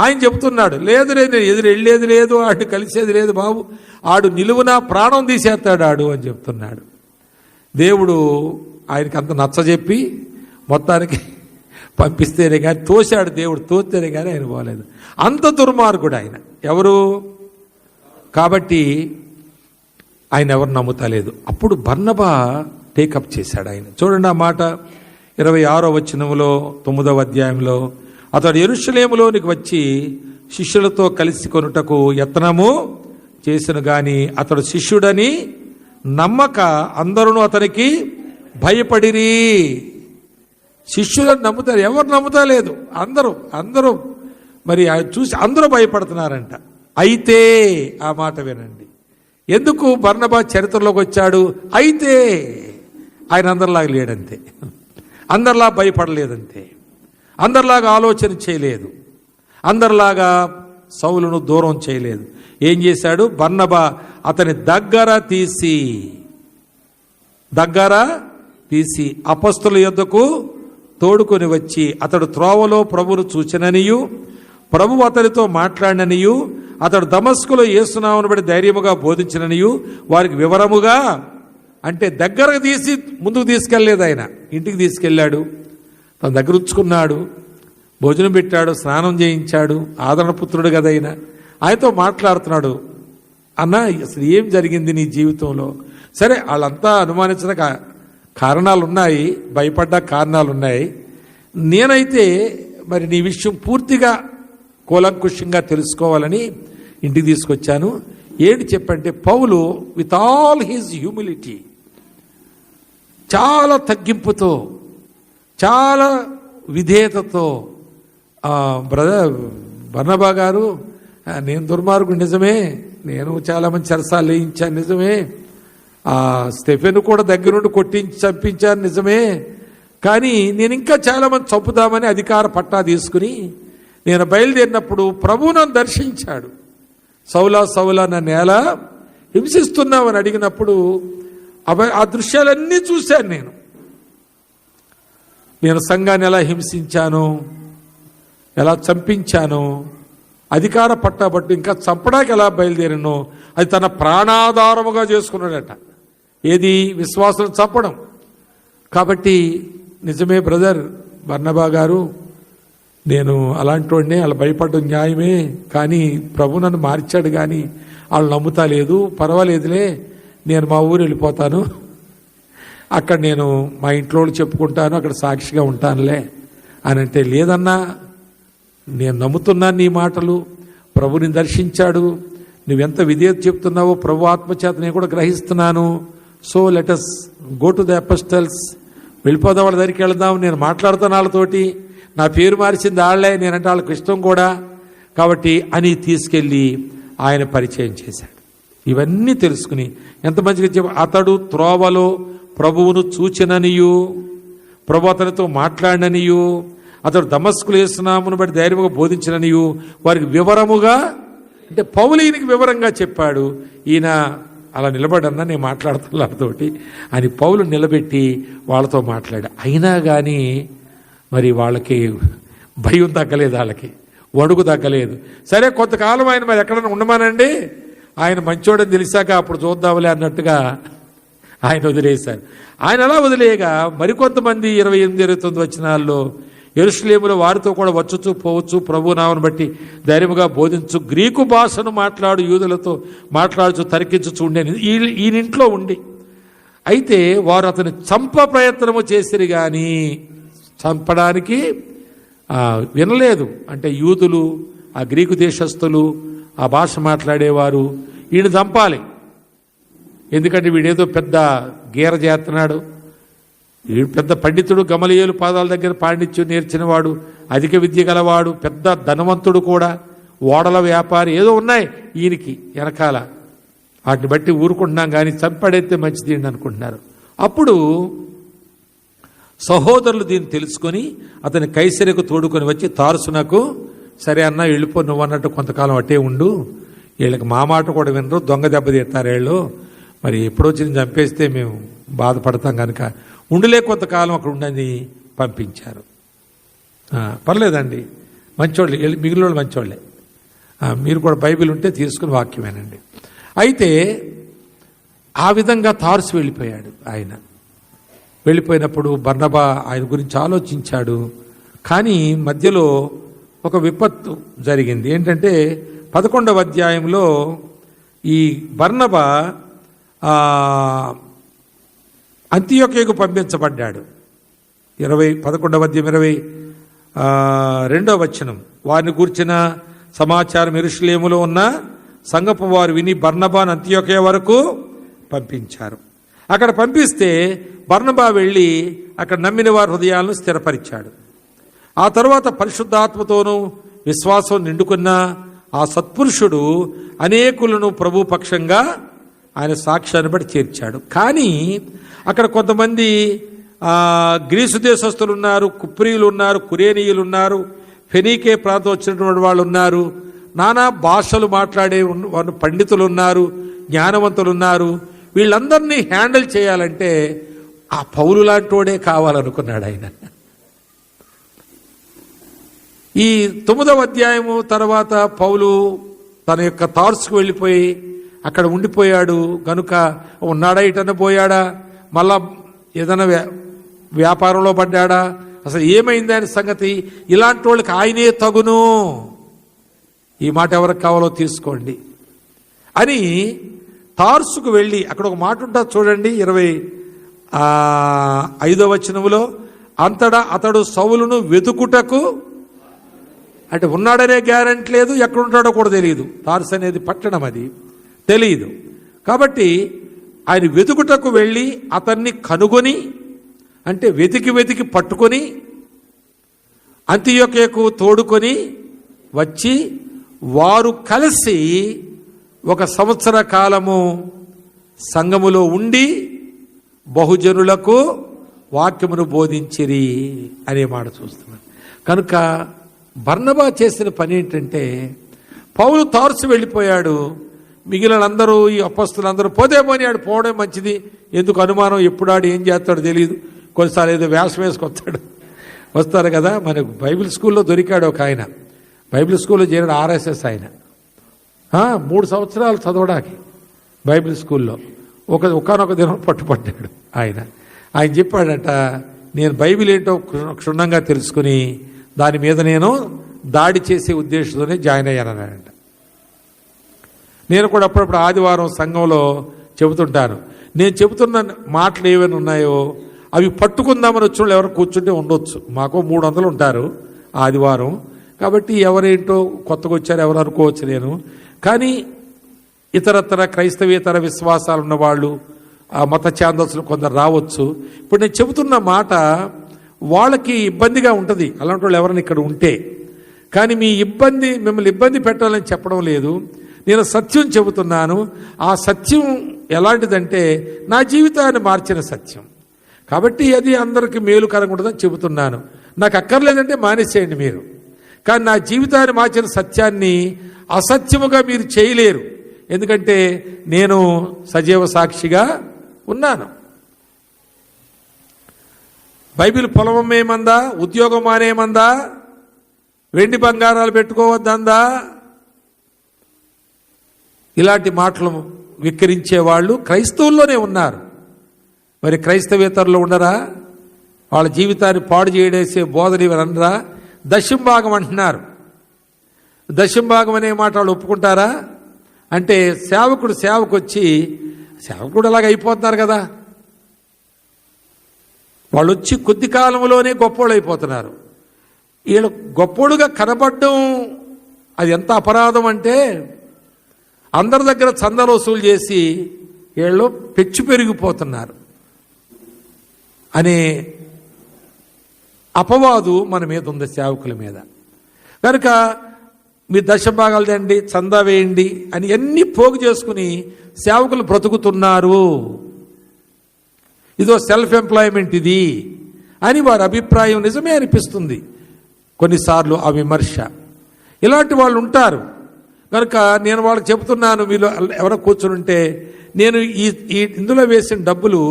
ఆయన చెప్తున్నాడు, లేదు నేను ఎదురు వెళ్ళేది లేదు, ఆడు కలిసేది లేదు బాబు, ఆడు నిలువున ప్రాణం తీసేస్తాడు ఆడు అని చెప్తున్నాడు. దేవుడు ఆయనకి అంత నచ్చజెప్పి మొత్తానికి పంపిస్తేనే కానీ తోశాడు. దేవుడు తోస్తేనే కానీ ఆయన పోలేదు. అంత దుర్మార్గుడు ఆయన. ఎవరు? కాబట్టి ఆయన ఎవరు నమ్ముతలేదు. అప్పుడు బర్నబా టేకప్ చేశాడు ఆయన. చూడండి ఆ మాట 26వ వచనంలో 9వ అధ్యాయంలో, అతడు యెరూషలేములోనికి వచ్చి శిష్యులతో కలిసి కొనుటకు యత్నము చేసిన గాని అతడు శిష్యుడని నమ్మక అందరూ అతనికి భయపడిరి. శిష్యులను నమ్ముతారు, ఎవరు నమ్ముతలేదు. అందరూ మరి చూసి అందరూ భయపడుతున్నారంట. అయితే ఆ మాట వినండి, ఎందుకు బర్నబా చరిత్రలోకి వచ్చాడు? అయితే ఆయన అందరిలాగా లేడంతే, అందరిలా భయపడలేదంతే, అందరిలాగా ఆలోచన చేయలేదు, అందరిలాగా సౌలును దూరం చేయలేదు. ఏం చేశాడు? బర్నబా అతని దగ్గర తీసి అపొస్తలుల యొద్దకు తోడుకొని వచ్చి అతడు త్రోవలో ప్రభువును చూచిననియు ప్రభువు అతనితో మాట్లాడిననియు అతడు దమస్కులో యేసునామమును బట్టి ధైర్యముగా బోధించిననియు వారికి వివరముగా, అంటే దగ్గరకు తీసి ముందుకు తీసుకెళ్లేదు, ఆయన ఇంటికి తీసుకెళ్ళాడు, తన దగ్గర ఉంచుకున్నాడు, భోజనం పెట్టాడు, స్నానం చేయించాడు. ఆదరణపుత్రుడు కదా ఆయన. ఆయనతో మాట్లాడుతున్నాడు, అన్న అసలు ఏం జరిగింది నీ జీవితంలో? సరే, వాళ్ళంతా అనుమానించిన కారణాలు ఉన్నాయి, భయపడ్డ కారణాలు ఉన్నాయి. నేనైతే మరి నీ విషయం పూర్తిగా కూలంకుషంగా తెలుసుకోవాలని ఇంటికి తీసుకొచ్చాను. ఏంటి చెప్పంటే, పౌలు విత్ ఆల్ హిజ్ హ్యూమిలిటీ, చాలా తగ్గింపుతో, చాలా విధేయతతో, బ్రదర్ బర్నబా గారు, నేను దుర్మార్గుడు నిజమే, నేను చాలామంది చెరసాలు వేయించాను నిజమే, స్టెఫెన్ కూడా దగ్గరుండి కొట్టించి చంపించాను నిజమే, కానీ నేను ఇంకా చాలామంది చంపుదామని అధికార పట్టా తీసుకుని నేను బయలుదేరినప్పుడు ప్రభువు నన్ను దర్శించాడు. సౌలా నన్ను ఎలా హింసిస్తున్నావు అని అడిగినప్పుడు ఆ దృశ్యాలన్నీ చూశాను. నేను సంఘాన్ని ఎలా హింసించాను, ఎలా చంపించాను, అధికార పట్టాబట్టు ఇంకా చంపడానికి ఎలా బయలుదేరానో అది తన ప్రాణాధారముగా చేసుకున్నాడట. ఏది? విశ్వాసం చంపడం. కాబట్టి నిజమే బ్రదర్ బర్నబా గారు, నేను అలాంటి వాడినే, అలా భయపడడం న్యాయమే, కానీ ప్రభు నన్ను మార్చాడు, కానీ వాళ్ళు నమ్ముతా లేదు, పర్వాలేదులే, నేను మా ఊరు వెళ్ళిపోతాను, అక్కడ నేను మా ఇంట్లో చెప్పుకుంటాను, అక్కడ సాక్షిగా ఉంటానులే అని అంటే, లేదన్నా నేను నమ్ముతున్నాను నీ మాటలు, ప్రభుని దర్శించాడు, నువ్వెంత విధేయత చెప్తున్నావో ప్రభు ఆత్మచేత నేను కూడా గ్రహిస్తున్నాను. So let us go to the apostles, వెళ్ళిపోదాం, వాళ్ళ దగ్గరికి వెళదాం, నేను మాట్లాడుతాను వాళ్ళతోటి, నా పేరు మార్చింది వాళ్ళే, నేనంటే వాళ్ళకి ఇష్టం కూడా కాబట్టి అని తీసుకెళ్ళి ఆయన పరిచయం చేశాడు. ఇవన్నీ తెలుసుకుని ఎంత మంచిగా అతడు త్రోవలో ప్రభువును చూచిననియు, ప్రభు అతనితో మాట్లాడిననియు, అతడు దమస్కులు యేసునామమును బట్టి ధైర్యంగా బోధించిననియు వారికి వివరముగా, అంటే పౌలు ఈయనకి వివరంగా చెప్పాడు. ఈయన అలా నిలబడన్నా నేను మాట్లాడుతున్నా వాళ్ళతోటి అని పౌలు నిలబెట్టి వాళ్ళతో మాట్లాడా. అయినా కానీ మరి వాళ్ళకి భయం తగ్గలేదు, వాళ్ళకి వణుకు తగ్గలేదు. సరే కొంతకాలం ఆయన మరి ఎక్కడైనా ఉండమానండి, ఆయన మంచోడని తెలిసాక అప్పుడు చూద్దాంలే అన్నట్టుగా ఆయన వదిలేశారు. ఆయన అలా వదిలేయగా మరికొంతమంది 28-29 వచనాల్లో యెరూషలేములో వారితో కూడా వచ్చుచూ పోవచ్చు, ప్రభునామను బట్టి ధైర్యముగా బోధించు, గ్రీకు భాషను మాట్లాడు యూదులతో మాట్లాడుచు తరికించుచు ఉండేది ఈయనింట్లో ఉండి. అయితే వారు అతని చంప ప్రయత్నము చేసిరి కానీ చంపడానికి వినలేదు. అంటే యూదులు, ఆ గ్రీకు దేశస్థులు, ఆ భాష మాట్లాడేవారు ఈయన చంపాలి, ఎందుకంటే వీడేదో పెద్ద గీర చేస్తున్నాడు, వీడు పెద్ద పండితుడు, గమలీయేలు పాదాల దగ్గర పాండిత్యం నేర్చినవాడు, అధిక విద్య గలవాడు, పెద్ద ధనవంతుడు కూడా, ఓడల వ్యాపారి, ఏదో ఉన్నాయి ఈయనకి వెనకాల. వాటిని బట్టి ఊరుకుంటున్నాం కానీ చంపాడైతే మంచిది అనుకుంటున్నారు. అప్పుడు సహోదరులు దీన్ని తెలుసుకొని అతని కైసరకు తోడుకొని వచ్చి తార్సునకు, సరే అన్న వెళ్ళిపో, నువ్వు అన్నట్టు కొంతకాలం అట్టే ఉండు, వీళ్ళకి మా మాట కూడా వినరు, దొంగ దెబ్బతీస్తారు వీళ్ళు, మరి ఎప్పుడో వచ్చి చంపేస్తే మేము బాధపడతాం కనుక ఉండులే, కొంతకాలం అక్కడ ఉండని పంపించారు. పర్లేదండి, మంచోళ్ళే, మిగిలిన వాళ్ళు మంచోళ్ళే, మీరు కూడా బైబిల్ ఉంటే తీసుకుని వాక్యమేనండి. అయితే ఆ విధంగా తార్సు వెళ్ళిపోయాడు. ఆయన వెళ్ళిపోయినప్పుడు బర్నబా ఆయన గురించి ఆలోచించాడు. కానీ మధ్యలో ఒక విపత్తు జరిగింది. ఏంటంటే 11వ అధ్యాయంలో ఈ బర్నబా అంతియోక్యకు పంపించబడ్డాడు. 11వ అధ్యాయం 22వ వచనం, వారిని గూర్చిన సమాచారం యెరూషలేములో ఉన్న సంఘపు వారు విని బర్నబాను అంతియోక్య వరకు పంపించారు. అక్కడ పంపిస్తే బర్నబా వెళ్ళి అక్కడ నమ్మిన వారి హృదయాలను స్థిరపరిచాడు. ఆ తర్వాత పరిశుద్ధాత్మతోనూ విశ్వాసం నిండుకున్న ఆ సత్పురుషుడు అనేకులను ప్రభు పక్షంగా ఆయన సాక్ష్యాన్ని బట్టి చేర్చాడు. కానీ అక్కడ కొంతమంది గ్రీసు దేశస్తులు ఉన్నారు, కుప్రీయులు ఉన్నారు, కురేనీయులు ఉన్నారు, ఫెనీకే ప్రాంతం వచ్చినటువంటి వాళ్ళు ఉన్నారు, నానా భాషలు మాట్లాడే పండితులు ఉన్నారు, జ్ఞానవంతులు ఉన్నారు. వీళ్ళందరినీ హ్యాండిల్ చేయాలంటే ఆ పౌలు లాంటోడే కావాలనుకున్నాడు ఆయన. ఈ 9వ అధ్యాయము తర్వాత పౌలు తన యొక్క తార్సుకు వెళ్ళిపోయి అక్కడ ఉండిపోయాడు గనుక, ఉన్నాడా ఇటన్న పోయాడా, మళ్ళా ఏదైనా వ్యాపారంలో పడ్డాడా, అసలు ఏమైంది ఆయన సంగతి, ఇలాంటి వాళ్ళకి ఆయనే తగును, ఈ మాట ఎవరికి కావాలో తీసుకోండి అని తార్సుకు వెళ్ళి అక్కడ ఒక మాట ఉంటుంది చూడండి, 25వ వచనములో, అంతటా అతడు సౌలును వెతుకుటకు, అంటే ఉన్నాడనే గ్యారెంటీ లేదు, ఎక్కడుంటాడో కూడా తెలియదు, తార్సు అనేది పట్టణం, అది తెలియదు. కాబట్టి ఆయన వెతుకుటకు వెళ్ళి అతన్ని కనుగొని, అంటే వెతికి పట్టుకొని అంతియోక్యకు తోడుకొని వచ్చి వారు కలిసి 1 సంవత్సర కాలము సంఘములో ఉండి బహుజనులకు వాక్యమును బోధించిరి అనే మాట చూస్తున్నాం. కనుక బర్నబా చేసిన పని ఏంటంటే, పౌలు తార్సు వెళ్ళిపోయాడు, మిగిలిన అందరూ ఈ అపొస్తలులందరూ పోతే పోని ఆడు పోవడం మంచిది, ఎందుకు అనుమానం, ఎప్పుడు ఆడు ఏం చేస్తాడో తెలియదు, కొన్నిసార్లు ఏదో వేషం వేసుకొస్తాడు, వస్తారు కదా. మనకు బైబిల్ స్కూల్లో దొరికాడు ఒక ఆయన, బైబిల్ స్కూల్లో చేరాడు, RSS ఆయన, 3 సంవత్సరాలు చదవడానికి బైబిల్ స్కూల్లో ఒకనొక దినం పట్టుపడ్డాడు ఆయన. ఆయన చెప్పాడట, నేను బైబిల్ ఏంటో క్షుణ్ణంగా తెలుసుకుని దాని మీద నేను దాడి చేసే ఉద్దేశంతోనే జాయిన్ అయ్యానన్నాడంట. నేను కూడా అప్పుడప్పుడు ఆదివారం సంఘంలో చెబుతుంటాను, నేను చెబుతున్న మాటలు ఏమైనా ఉన్నాయో అవి పట్టుకుందామని వచ్చిన వాళ్ళు ఎవరు కూర్చుంటే ఉండొచ్చు, మాకు 300 ఉంటారు ఆదివారం, కాబట్టి ఎవరేంటో కొత్తగా వచ్చారు ఎవరు అనుకోవచ్చు నేను. కానీ ఇతరతర క్రైస్తవేతర విశ్వాసాలు ఉన్నవాళ్ళు, ఆ మత ఛాందస్సులు కొందరు రావచ్చు. ఇప్పుడు నేను చెబుతున్న మాట వాళ్ళకి ఇబ్బందిగా ఉంటుంది, అలాంటి వాళ్ళు ఎవరైనా ఇక్కడ ఉంటే. కానీ మిమ్మల్ని ఇబ్బంది పెట్టాలని చెప్పడం లేదు. నేను సత్యం చెబుతున్నాను. ఆ సత్యం ఎలాంటిదంటే నా జీవితాన్ని మార్చిన సత్యం. కాబట్టి అది అందరికీ మేలుకరంగా ఉంటుందని చెబుతున్నాను. నాకు అక్కర్లేదంటే మానేసేయండి మీరు. కానీ నా జీవితాన్ని మార్చిన సత్యాన్ని అసత్యముగా మీరు చేయలేరు. ఎందుకంటే నేను సజీవ సాక్షిగా ఉన్నాను. బైబిల్ పొలం అమ్మేమందా, ఉద్యోగం మానేయమందా, వెండి బంగారాలు పెట్టుకోవద్దందా? ఇలాంటి మాటలు విక్రించే వాళ్ళు క్రైస్తవుల్లోనే ఉన్నారు. మరి క్రైస్తవేతరులు ఉండరా? వాళ్ళ జీవితాన్ని పాడు చేయడేసే బోధన అనరా? దశంభాగం అంటున్నారు. దశంభాగం అనే మాట వాళ్ళు ఒప్పుకుంటారా? అంటే సేవకొచ్చి సేవకుడు అలాగ అయిపోతున్నారు కదా. వాళ్ళు వచ్చి కొద్ది కాలంలోనే గొప్పోళ్ళు అయిపోతున్నారు. వీళ్ళు గొప్పోడుగా కనబడడం అది ఎంత అపరాధం అంటే అందరి దగ్గర చందాలు వసూలు చేసి వీళ్ళు పెచ్చు పెరిగిపోతున్నారు అనే అపవాదు మన మీద ఉంది, సేవకుల మీద. కనుక మీ దశభాగాలు తండి, చందా వేయండి అని అన్ని పోగు చేసుకుని సేవకులు బ్రతుకుతున్నారు. ఇదో సెల్ఫ్ ఎంప్లాయ్మెంట్ ఇది అని వారి అభిప్రాయం నిజమే అనిపిస్తుంది కొన్నిసార్లు ఆ విమర్శ. ఇలాంటి వాళ్ళు ఉంటారు. కనుక నేను వాళ్ళకి చెబుతున్నాను, మీరు ఎవరో కూర్చుంటే నేను ఇందులో వేసిన డబ్బులు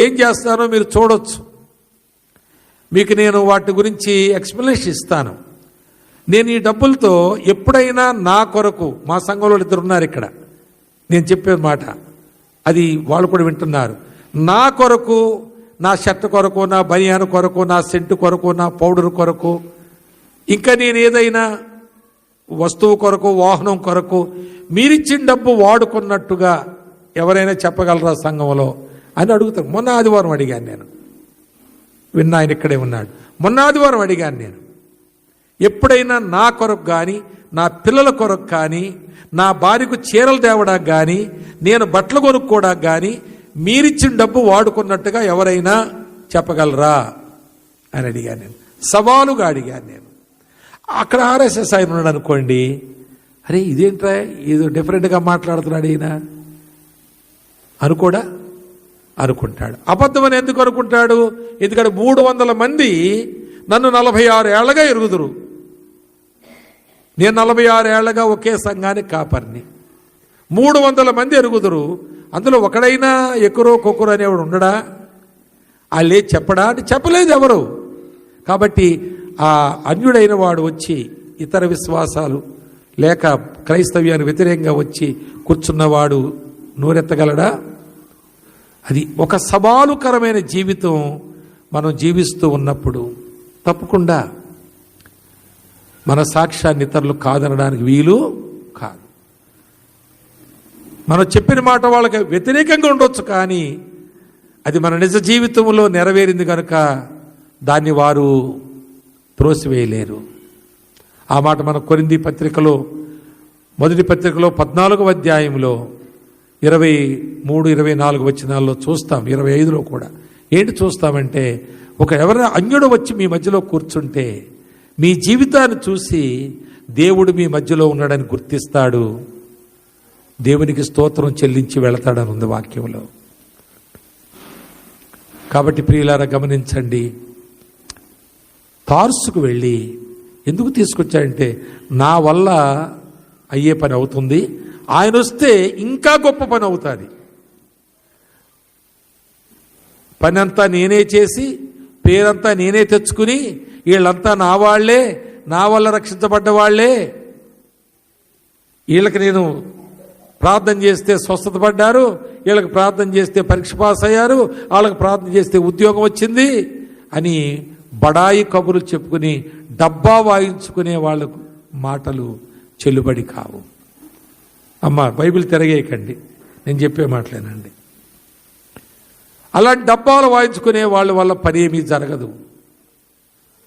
ఏం చేస్తానో మీరు చూడొచ్చు. మీకు నేను వాటి గురించి ఎక్స్ప్లెనేషన్ ఇస్తాను. నేను ఈ డబ్బులతో ఎప్పుడైనా నా కొరకు, మా సంఘంలో ఇద్దరు ఉన్నారు ఇక్కడ, నేను చెప్పే మాట అది వాళ్ళు కూడా వింటున్నారు. నా కొరకు, నా షర్ట్ కొరకు, నా బనియాన్ కొరకు, నా సెంటు కొరకు, నా పౌడర్ కొరకు, ఇంకా నేను ఏదైనా వస్తువు కొరకు, వాహనం కొరకు మీరిచ్చిన డబ్బు వాడుకున్నట్టుగా ఎవరైనా చెప్పగలరా సంఘంలో అని అడుగుతాను. మొన్న ఆదివారం అడిగాను నేను, విన్నా ఆయన ఇక్కడే ఉన్నాడు. మొన్న ఆదివారం అడిగాను నేను, ఎప్పుడైనా నా కొరకు కానీ, నా పిల్లల కొరకు కానీ, నా భార్యకు చీరలు తేవడానికి కానీ, నేను బట్టలు కొనుక్కోవడానికి కానీ మీరిచ్చిన డబ్బు వాడుకున్నట్టుగా ఎవరైనా చెప్పగలరా అని అడిగాను నేను. సవాలుగా అడిగాను నేను. అక్కడ ఆర్ఎస్ఎస్ ఆయన ఉన్నాడు అనుకోండి, అరే ఇదేంట్రా ఏదో డిఫరెంట్గా మాట్లాడుతున్నాడు ఈయన అనుకోడా? అనుకుంటాడు. అబద్ధమని ఎందుకు అనుకుంటాడు? ఎందుకంటే 300 మంది నన్ను 46 ఏళ్లగా ఎరుగుదురు. నేను 46 ఏళ్లగా ఒకే సంఘానికి కాపర్ని. 300 మంది ఎరుగుదురు. అందులో ఒకడైనా ఎక్కురో కొక్కురు అనేవాడు ఉండడా? వాళ్ళే చెప్పడా అంటే చెప్పలేదు ఎవరు. కాబట్టి ఆ అన్యుడైన వాడు వచ్చి ఇతర విశ్వాసాలు లేక క్రైస్తవ్యానికి వ్యతిరేకంగా వచ్చి కూర్చున్నవాడు నోరెత్తగలడా? అది ఒక సవాలుకరమైన జీవితం మనం జీవిస్తూ ఉన్నప్పుడు తప్పకుండా మన సాక్ష్యాన్ని ఇతరులు కాదనడానికి వీలు కాదు. మనం చెప్పిన మాట వాళ్ళకి వ్యతిరేకంగా ఉండొచ్చు, కానీ అది మన నిజ జీవితంలో నెరవేరింది కనుక దాన్ని వారు త్రోసివేయలేరు. ఆ మాట మన కొరింథీ పత్రికలో, మొదటి పత్రికలో 14వ అధ్యాయంలో 23-24 వచనాల్లో చూస్తాం. 25లో కూడా ఏంటి చూస్తామంటే, ఎవరైనా అన్యుడు వచ్చి మీ మధ్యలో కూర్చుంటే మీ జీవితాన్ని చూసి దేవుడు మీ మధ్యలో ఉన్నాడని గుర్తిస్తాడు, దేవునికి స్తోత్రం చెల్లించి వెళతాడని ఉంది వాక్యంలో. కాబట్టి ప్రియులారా గమనించండి, తార్సుకు వెళ్ళి ఎందుకు తీసుకొచ్చాడంటే నా వల్ల అయ్యే పని అవుతుంది, ఆయన వస్తే ఇంకా గొప్ప పని అవుతుంది. పని అంతా నేనే చేసి పేరంతా నేనే తెచ్చుకుని వీళ్ళంతా నా వాళ్లే, నా వల్ల రక్షించబడ్డ వాళ్లే, వీళ్ళకి నేను ప్రార్థన చేస్తే స్వస్థత పడ్డారు, వీళ్ళకి ప్రార్థన చేస్తే పరీక్ష పాస్ అయ్యారు, వాళ్ళకి ప్రార్థన చేస్తే ఉద్యోగం వచ్చింది అని బడాయి కబుర్లు చెప్పుకుని డబ్బా వాయించుకునే వాళ్ళకు మాటలు చెల్లుబడి కావు. అమ్మ బైబిల్ తిరగేయకండి, నేను చెప్పే మాటలేనండి. అలాంటి డబ్బాలు వాయించుకునే వాళ్ళ వల్ల పని ఏమీ జరగదు,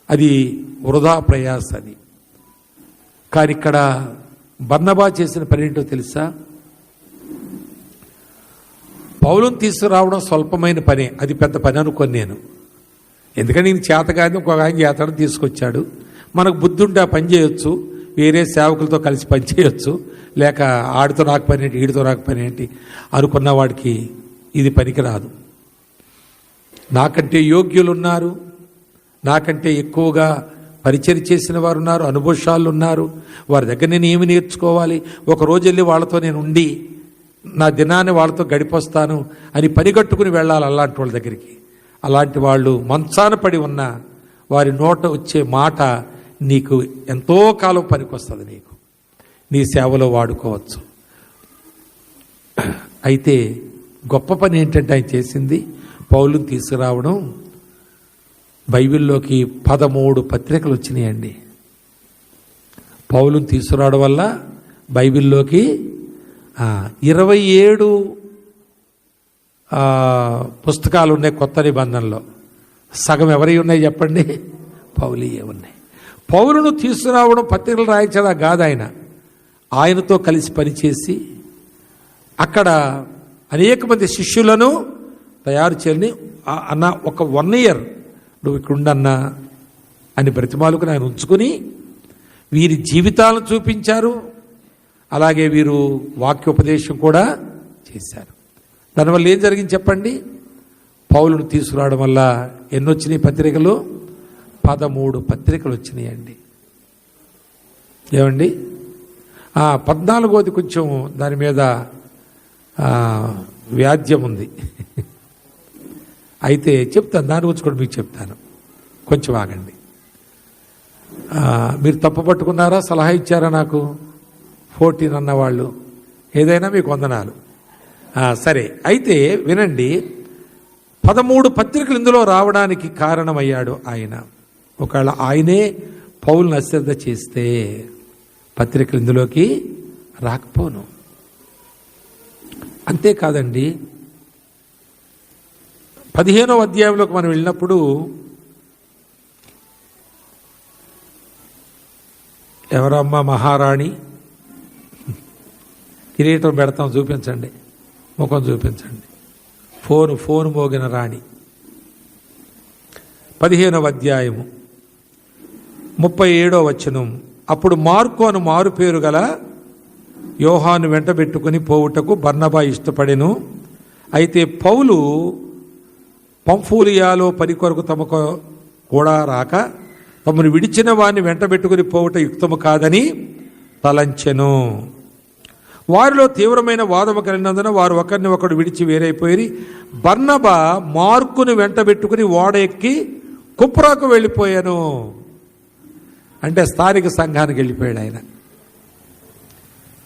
అది వృధా ప్రయాస. అది కానీ ఇక్కడ బర్నబా చేసిన పని ఏంటో తెలుసా? పౌలుని తీసుకురావడం స్వల్పమైన పనే, అది పెద్ద పని అనుకోని నేను. ఎందుకంటే నేను చేతగాని ఇంకొక ఆయన చేతను తీసుకొచ్చాడు. మనకు బుద్ధి ఉంటే ఆ పని చేయొచ్చు, వేరే సేవకులతో కలిసి పని చేయొచ్చు, లేక ఆడితో నాకు పని ఏంటి, ఈడితో నాకు పని ఏంటి అనుకున్న వాడికి ఇది పనికి రాదు. నాకంటే యోగ్యులు ఉన్నారు, నాకంటే ఎక్కువగా పరిచయం చేసిన వారు ఉన్నారు, అనుభవశాలు ఉన్నారు. వారి దగ్గర నేను ఏమి నేర్చుకోవాలి, ఒక రోజు వెళ్ళి వాళ్ళతో నేను ఉండి నా దినాన్ని వాళ్ళతో గడిపొస్తాను అని పనిగట్టుకుని వెళ్ళాలి అలాంటి వాళ్ళ దగ్గరికి. అలాంటి వాళ్ళు మంచాన పడి ఉన్న వారి నోట వచ్చే మాట నీకు ఎంతో కాలం పనికొస్తుంది, నీకు నీ సేవలో వాడుకోవచ్చు. అయితే గొప్ప పని ఏంటంటే ఆయన చేసింది, పౌలుని తీసుకురావడం. బైబిల్లోకి 13 పత్రికలు వచ్చినాయండి. పౌలుని తీసుకురావడం వల్ల బైబిల్లోకి 27 పుస్తకాలు ఉన్నాయి కొత్త నిబంధనలో. సగం ఎవరి ఉన్నాయి చెప్పండి? పౌలియే ఉన్నాయి. పౌలును తీసుకురావడం, పత్రికలు రాయించడా కాదు, ఆయనతో కలిసి పనిచేసి అక్కడ అనేక మంది శిష్యులను తయారు చేయని అన్న ఒక 1 year నువ్వు ఇక్కడుండన్నా అని బ్రతిమాలుకుని ఆయన ఉంచుకుని వీరి జీవితాలను చూపించారు. అలాగే వీరు వాక్యోపదేశం కూడా చేశారు. దానివల్ల ఏం జరిగింది చెప్పండి? పౌలును తీసుకురావడం వల్ల ఎన్నొచ్చినాయి పత్రికలు? 13 పత్రికలు వచ్చినాయండి. ఏమండి 14వది కొంచెం దాని మీద వ్యాజ్యం ఉంది. అయితే చెప్తాను, దాని గురించి కూడా మీకు చెప్తాను, కొంచెం ఆగండి. మీరు తప్పు పట్టుకున్నారా, సలహా ఇచ్చారా నాకు 14 అన్నవాళ్ళు? ఏదైనా మీకు వందనాలు. సరే, అయితే వినండి. 13 పత్రికలు ఇందులో రావడానికి కారణమయ్యాడు ఆయన. ఒకవేళ ఆయనే పౌలుని అశ్రద్ధ చేస్తే పత్రికలు ఇందులోకి రాకపోను. అంతేకాదండి, 15వ అధ్యాయంలోకి మనం వెళ్ళినప్పుడు ఎవరమ్మ మహారాణి, కిరీటం పెడతాం, చూపించండి, ముఖం చూపించండి, ఫోన్ మోగిన రాణి. 15వ అధ్యాయము 37వ వచనం. అప్పుడు మార్కు అను మారు పేరు గల యోహాను వెంటబెట్టుకుని పోవుటకు బర్నబా ఇష్టపడెను. అయితే పౌలు పంఫూలియాలో పని కొరకు తమకు కూడా రాక తమను విడిచిన వారిని వెంటబెట్టుకుని పోవుట యుక్తము కాదని తలంచెను. వారిలో తీవ్రమైన వాదము కలిగినందున వారు ఒకరిని ఒకడు విడిచి వేరైపోయి బర్నబా మార్కును వెంటబెట్టుకుని ఓడ ఎక్కి కుప్రాకు వెళ్ళిపోయాను. అంటే స్థానిక సంఘానికి వెళ్ళిపోయాడు ఆయన.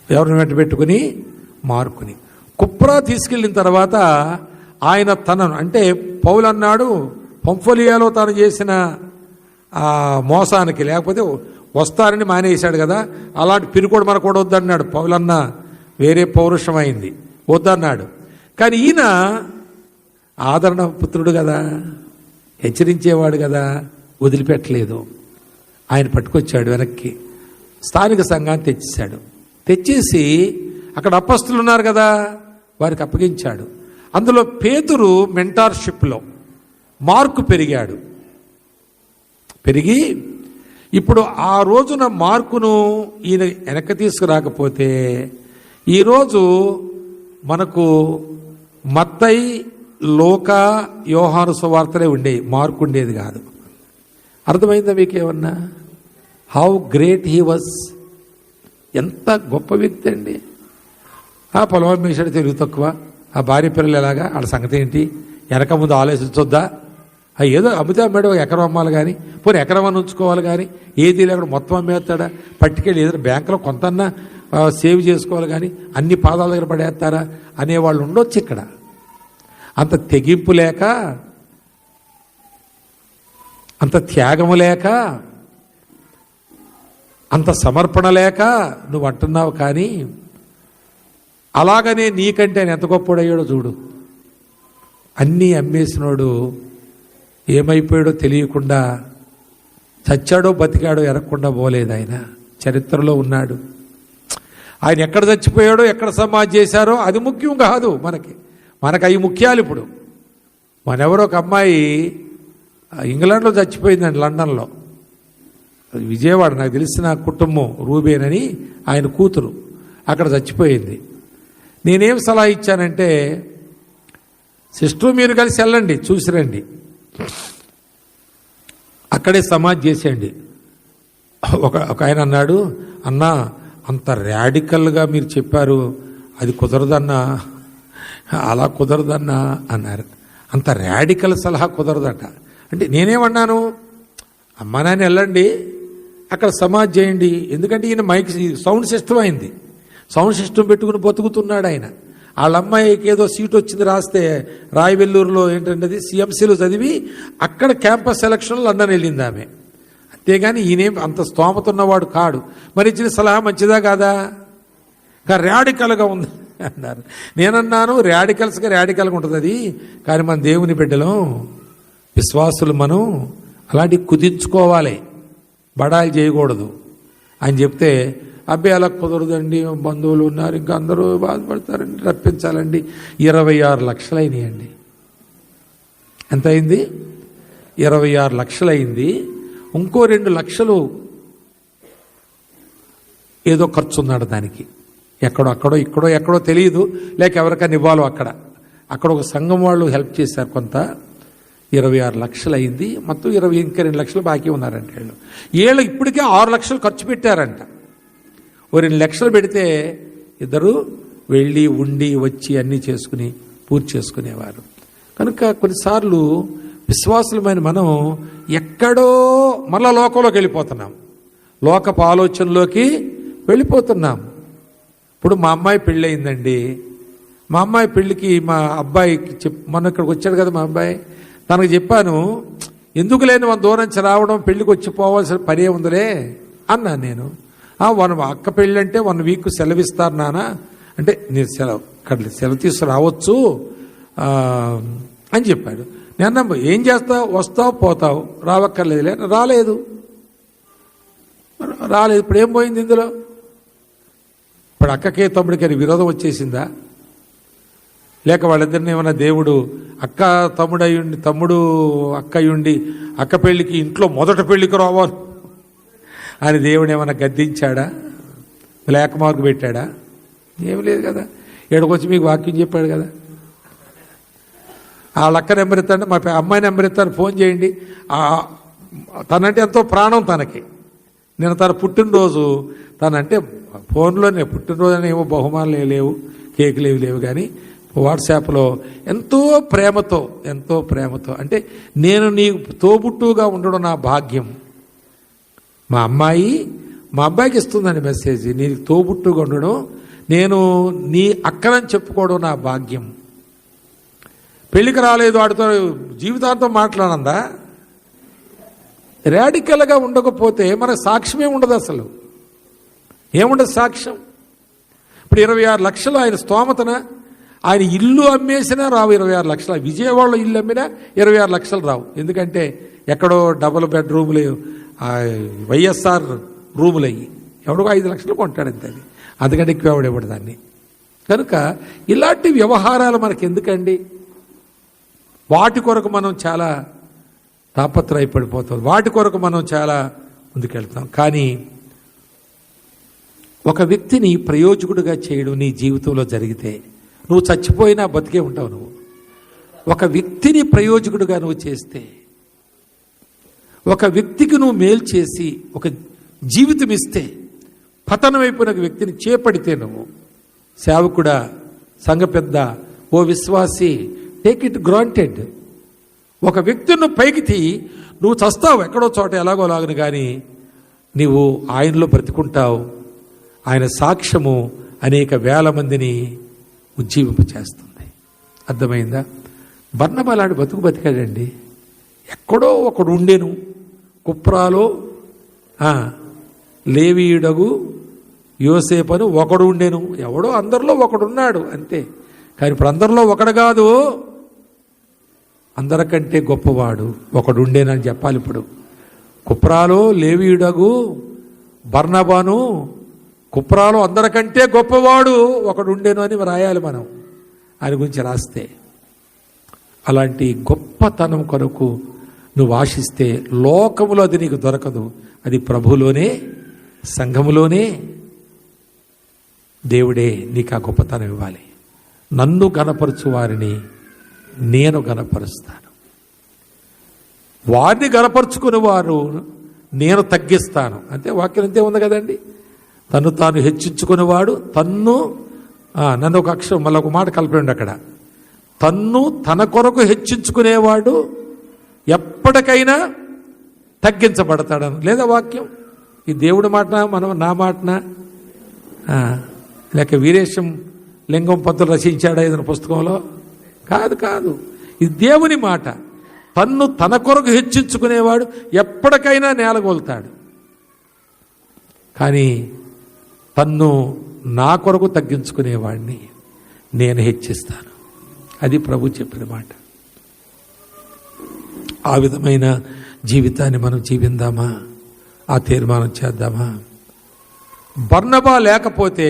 ఎవరిని వెంటబెట్టుకుని? మార్కుని. కుప్రా తీసుకెళ్ళిన తర్వాత ఆయన తనను, అంటే పౌలు అన్నాడు పంఫోలియాలో తాను చేసిన మోసానికి, లేకపోతే వస్తారని మానేశాడు కదా, అలాంటి పిరుకోడు మనకు కూడా వద్దన్నాడు. పౌలన్న వేరే పౌరుషం అయింది, వద్దన్నాడు. కానీ ఈయన ఆదరణ పుత్రుడు కదా, హెచ్చరించేవాడు కదా, వదిలిపెట్టలేదు. ఆయన పట్టుకొచ్చాడు వెనక్కి, స్థానిక సంఘాన్ని తెచ్చేశాడు. తెచ్చేసి అక్కడ అపస్తులు ఉన్నారు కదా, వారికి అప్పగించాడు. అందులో పేతురు మెంటార్షిప్లో మార్కు పెరిగాడు. పెరిగి ఇప్పుడు ఆ రోజున మార్కును ఈయన వెనక్కి తీసుకురాకపోతే ఈరోజు మనకు మత్తయి, లూకా, యోహాను సువార్తలే ఉండేవి, మార్కు ఉండేది కాదు. అర్థమైందా మీకేమన్నా? How great he was. ఎంత గొప్ప వ్యక్తి అండి. పొలం మేసాడు, తెలుగు తక్కువ, ఆ భార్య పిల్లలు ఎలాగా, వాళ్ళ సంగతి ఏంటి, వెనక ముందు ఆలోచించొద్దా? ఏదో అమ్మితే అమ్మాడు, ఎకరం అమ్మాలి కానీ, పోనీ ఎకరం అని ఉంచుకోవాలి కానీ, ఏది లేకుండా మొత్తం అమ్మేస్తాడా? పట్టుకెళ్ళి ఏదైనా బ్యాంకులో కొంతన్నా సేవ్ చేసుకోవాలి కానీ అన్ని పాదాల దగ్గర పడేస్తారా అనేవాళ్ళు ఉండొచ్చు. ఇక్కడ అంత తెగింపు లేక, అంత త్యాగము లేక, అంత సమర్పణ లేక నువ్వు అంటున్నావు. కానీ అలాగనే నీకంటే ఆయన ఎంత గొప్పడయ్యాడో చూడు. అన్నీ అమ్మేసినోడు ఏమైపోయాడో తెలియకుండా చచ్చాడో బతికాడో ఎరగకుండా పోలేదు. ఆయన చరిత్రలో ఉన్నాడు. ఆయన ఎక్కడ చచ్చిపోయాడో, ఎక్కడ సమాధి చేశారో అది ముఖ్యం కాదు మనకి. మనకు అవి ముఖ్యాలు. ఇప్పుడు మనెవరో ఒక అమ్మాయి ఇంగ్లాండ్లో చచ్చిపోయిందండి, లండన్లో. విజయవాడ నాకు తెలిసిన కుటుంబం, రూబేన్ అని ఆయన కూతురు అక్కడ చచ్చిపోయింది. నేనేం సలహా ఇచ్చానంటే, సిస్టర్ మీరు కలిసి వెళ్ళండి, చూసిరండి, అక్కడే సమాధి చేసేయండి. ఒక ఆయన అన్నాడు, అన్నా అంత ర్యాడికల్గా మీరు చెప్పారు, అది కుదరదన్నా, అలా కుదరదన్నా అన్నారు. అంత ర్యాడికల్ సలహా కుదరదట. అంటే నేనేమన్నాను, అమ్మా నాన్న వెళ్ళండి, అక్కడ సమాధి చేయండి. ఎందుకంటే ఈయన మైక్ సౌండ్ సిస్టమ్ అయింది, సౌండ్ సిస్టమ్ పెట్టుకుని బతుకుతున్నాడు ఆయన. వాళ్ళ అమ్మాయికి ఏదో సీట్ వచ్చింది రాస్తే, రాయవెల్లూరులో ఏంటంటే అది సిఎంసీలో చదివి అక్కడ క్యాంపస్ సెలక్షన్ లండన్ వెళ్ళింది ఆమె. అంతేగాని ఈయనేం అంత స్తోమత ఉన్నవాడు కాడు. మరి ఇచ్చిన సలహా మంచిదా కాదా? ర్యాడికల్గా ఉంది అన్నారు. నేనన్నాను, ర్యాడికల్గా ఉంటుంది అది, కానీ మన దేవుని బిడ్డలం, విశ్వాసులు, మనం అలాంటి కుదించుకోవాలి, బడాయి చేయకూడదు అని చెప్తే, అబ్బాయి అలా కుదరదండి, బంధువులు ఉన్నారు, ఇంకా అందరూ బాధపడతారండి, రప్పించాలండి. 26 లక్షలు అయినాయండి. ఎంత అయింది? 26 లక్షలు అయింది. ఇంకో 2 లక్షలు ఏదో ఖర్చు ఉన్నాడు దానికి, ఎక్కడో తెలియదు, లేక ఎవరికైనా ఇవ్వాలో అక్కడ ఒక సంఘం వాళ్ళు హెల్ప్ చేశారు కొంత. 26 లక్షలు అయింది. మొత్తం ఇంకా 2 లక్షలు బాకీ ఉన్నారంట. వీళ్ళు ఇప్పటికే 6 లక్షలు ఖర్చు పెట్టారంట. ఓ 2 లక్షలు పెడితే ఇద్దరు వెళ్ళి ఉండి వచ్చి అన్నీ చేసుకుని పూర్తి చేసుకునేవారు. కనుక కొన్నిసార్లు విశ్వాసులమైన మనం ఎక్కడో మళ్ళా లోకంలోకి వెళ్ళిపోతున్నాం, లోకపు ఆలోచనలోకి వెళ్ళిపోతున్నాం. ఇప్పుడు మా అమ్మాయి పెళ్ళి అయిందండి. మా అమ్మాయి పెళ్ళికి మా అబ్బాయికి మొన్న ఇక్కడికి వచ్చాడు కదా మా అబ్బాయి, తనకు చెప్పాను, ఎందుకు లేని మన దూరం నుంచి రావడం, పెళ్ళికి వచ్చి పోవాల్సిన పనే ఉందిలే అన్నాను నేను. అక్క పెళ్ళి అంటే 1 వీక్ సెలవిస్తారు నాన్న అంటే, నేను సెలవు తీసుకు రావచ్చు అని చెప్పాడు. నేను ఏం చేస్తావు, వస్తావు పోతావు, రావక్కర్లేదులే. రాలేదు. ఇప్పుడు ఏం పోయింది ఇందులో? ఇప్పుడు అక్కకే తమ్ముడికి విరోధం వచ్చేసిందా? లేక వాళ్ళిద్దరిని ఏమన్నా దేవుడు అక్క తమ్ముడయ్యుండి, తమ్ముడు అక్కయ్యుండి అక్క పెళ్ళికి ఇంట్లో మొదట పెళ్ళికి రావాలి అని దేవుడు ఏమన్నా గద్దించాడా? బ్లాక్ మార్క్ పెట్టాడా? ఏమి లేదు కదా. ఏడకొచ్చి మీకు వాక్యం చెప్పాడు కదా. వాళ్ళ అక్క నెంబర్ ఇస్తాను, మా అమ్మాయి నెంబర్ ఇస్తాను, ఫోన్ చేయండి. తనంటే ఎంతో ప్రాణం తనకి. నేను తన పుట్టినరోజు, తనంటే ఫోన్లోనే పుట్టినరోజు అని ఏమో బహుమానాలు లేవు, కేకులు ఏవి లేవు, కానీ వాట్సాప్లో ఎంతో ప్రేమతో అంటే, నేను నీ తోబుట్టుగా ఉండడం నా భాగ్యం. మా అబ్బాయికి ఇస్తుందండి మెసేజ్, నీ తోబుట్టుగా ఉండడం, నేను నీ అక్కనని చెప్పుకోవడం నా భాగ్యం. పెళ్ళికి రాలేదు, వాడితో జీవితాంతం మాట్లాడందా? రాడికల్గా ఉండకపోతే మనకు సాక్ష్యమే ఉండదు. అసలు ఏముండదు సాక్ష్యం. ఇప్పుడు 26 లక్షలు ఆయన స్తోమతన, ఆయన ఇల్లు అమ్మేసినా రావు 26 లక్షలు. విజయవాడలో ఇల్లు అమ్మినా 26 లక్షలు రావు. ఎందుకంటే ఎక్కడో డబుల్ బెడ్రూములు, వైఎస్ఆర్ రూములు అయ్యి ఎవడో 5 లక్షలు కొంటాడు అంతే. అది అందుకంటే ఎక్కువ ఎవడేవాడు దాన్ని. కనుక ఇలాంటి వ్యవహారాలు మనకి ఎందుకండి? వాటి కొరకు మనం చాలా తాపత్రయపడిపోతాం, వాటి కొరకు మనం చాలా ముందుకెళ్తాం. కానీ ఒక వ్యక్తిని ప్రయోజకుడిగా చేయడం నీ జీవితంలో జరిగితే, నువ్వు చచ్చిపోయినా బతికే ఉంటావు. నువ్వు ఒక వ్యక్తిని ప్రయోజకుడిగా నువ్వు చేస్తే, ఒక వ్యక్తికి నువ్వు మేలు చేసి ఒక జీవితం ఇస్తే, పతనమైపోయిన ఒక వ్యక్తిని చేపడితే, నువ్వు సేవకుడా, సంఘ పెద్ద, ఓ విశ్వాసి, టేక్ ఇట్ గ్రాంటెడ్. ఒక వ్యక్తిని పైకి తీ, నువ్వు చస్తావు ఎక్కడో చోట ఎలాగోలాగను, కానీ నీవు ఆయనలో బ్రతికుంటావు. ఆయన సాక్ష్యము అనేక వేల మందిని ఉజ్జీవింపచేస్తుంది. అర్థమైందా? బర్నబా లాంటి బతుకు బతికాడండి. ఎక్కడో ఒకడు ఉండెను, కుప్రాలో లేవీయుడగు యోసేపు అని ఒకడు ఉండెను. ఎవడో అందరిలో ఒకడున్నాడు అంతే. కానీ ఇప్పుడు అందరిలో ఒకడు కాదు, అందరికంటే గొప్పవాడు ఒకడు ఉండేనని చెప్పాలి. ఇప్పుడు కుప్రాలో లేవీయుడగు బర్నబాను, కుప్రాలో అందరికంటే గొప్పవాడు ఒకడు ఉండేను అని రాయాలి మనం. ఆయన గురించి రాస్తే. అలాంటి గొప్పతనం కొరకు నువ్వు ఆశిస్తే లోకములో అది నీకు దొరకదు. అది ప్రభువులోనే, సంఘములోనే దేవుడే నీకు ఆ గొప్పతనం ఇవ్వాలి. నన్ను గణపరచు వారిని నేను గణపరుస్తాను, వారిని గణపరుచుకుని వారు నేను తగ్గిస్తాను. అంటే వాక్యం అంతే ఉంది కదండి. తను తాను హెచ్చించుకునేవాడు నన్ను ఒక అక్షరం మళ్ళీ ఒక మాట కలిపండి అక్కడ. తన్ను తన కొరకు హెచ్చించుకునేవాడు ఎప్పటికైనా తగ్గించబడతాడని లేదా వాక్యం. ఈ దేవుడి మాటనా నా మాటనా లేక వీరేశం లింగం పంతులు రచించాడా ఏదైనా పుస్తకంలో? కాదు. ఇది దేవుని మాట. తన్ను తన కొరకు హెచ్చించుకునేవాడు ఎప్పటికైనా నేలగొల్తాడు, కానీ తన్ను నా కొరకు తగ్గించుకునేవాడిని నేను హెచ్చిస్తాను. అది ప్రభు చెప్పిన మాట. ఆ విధమైన జీవితాన్ని మనం జీవిందామా? ఆ తీర్మానం చేద్దామా? బర్నబా లేకపోతే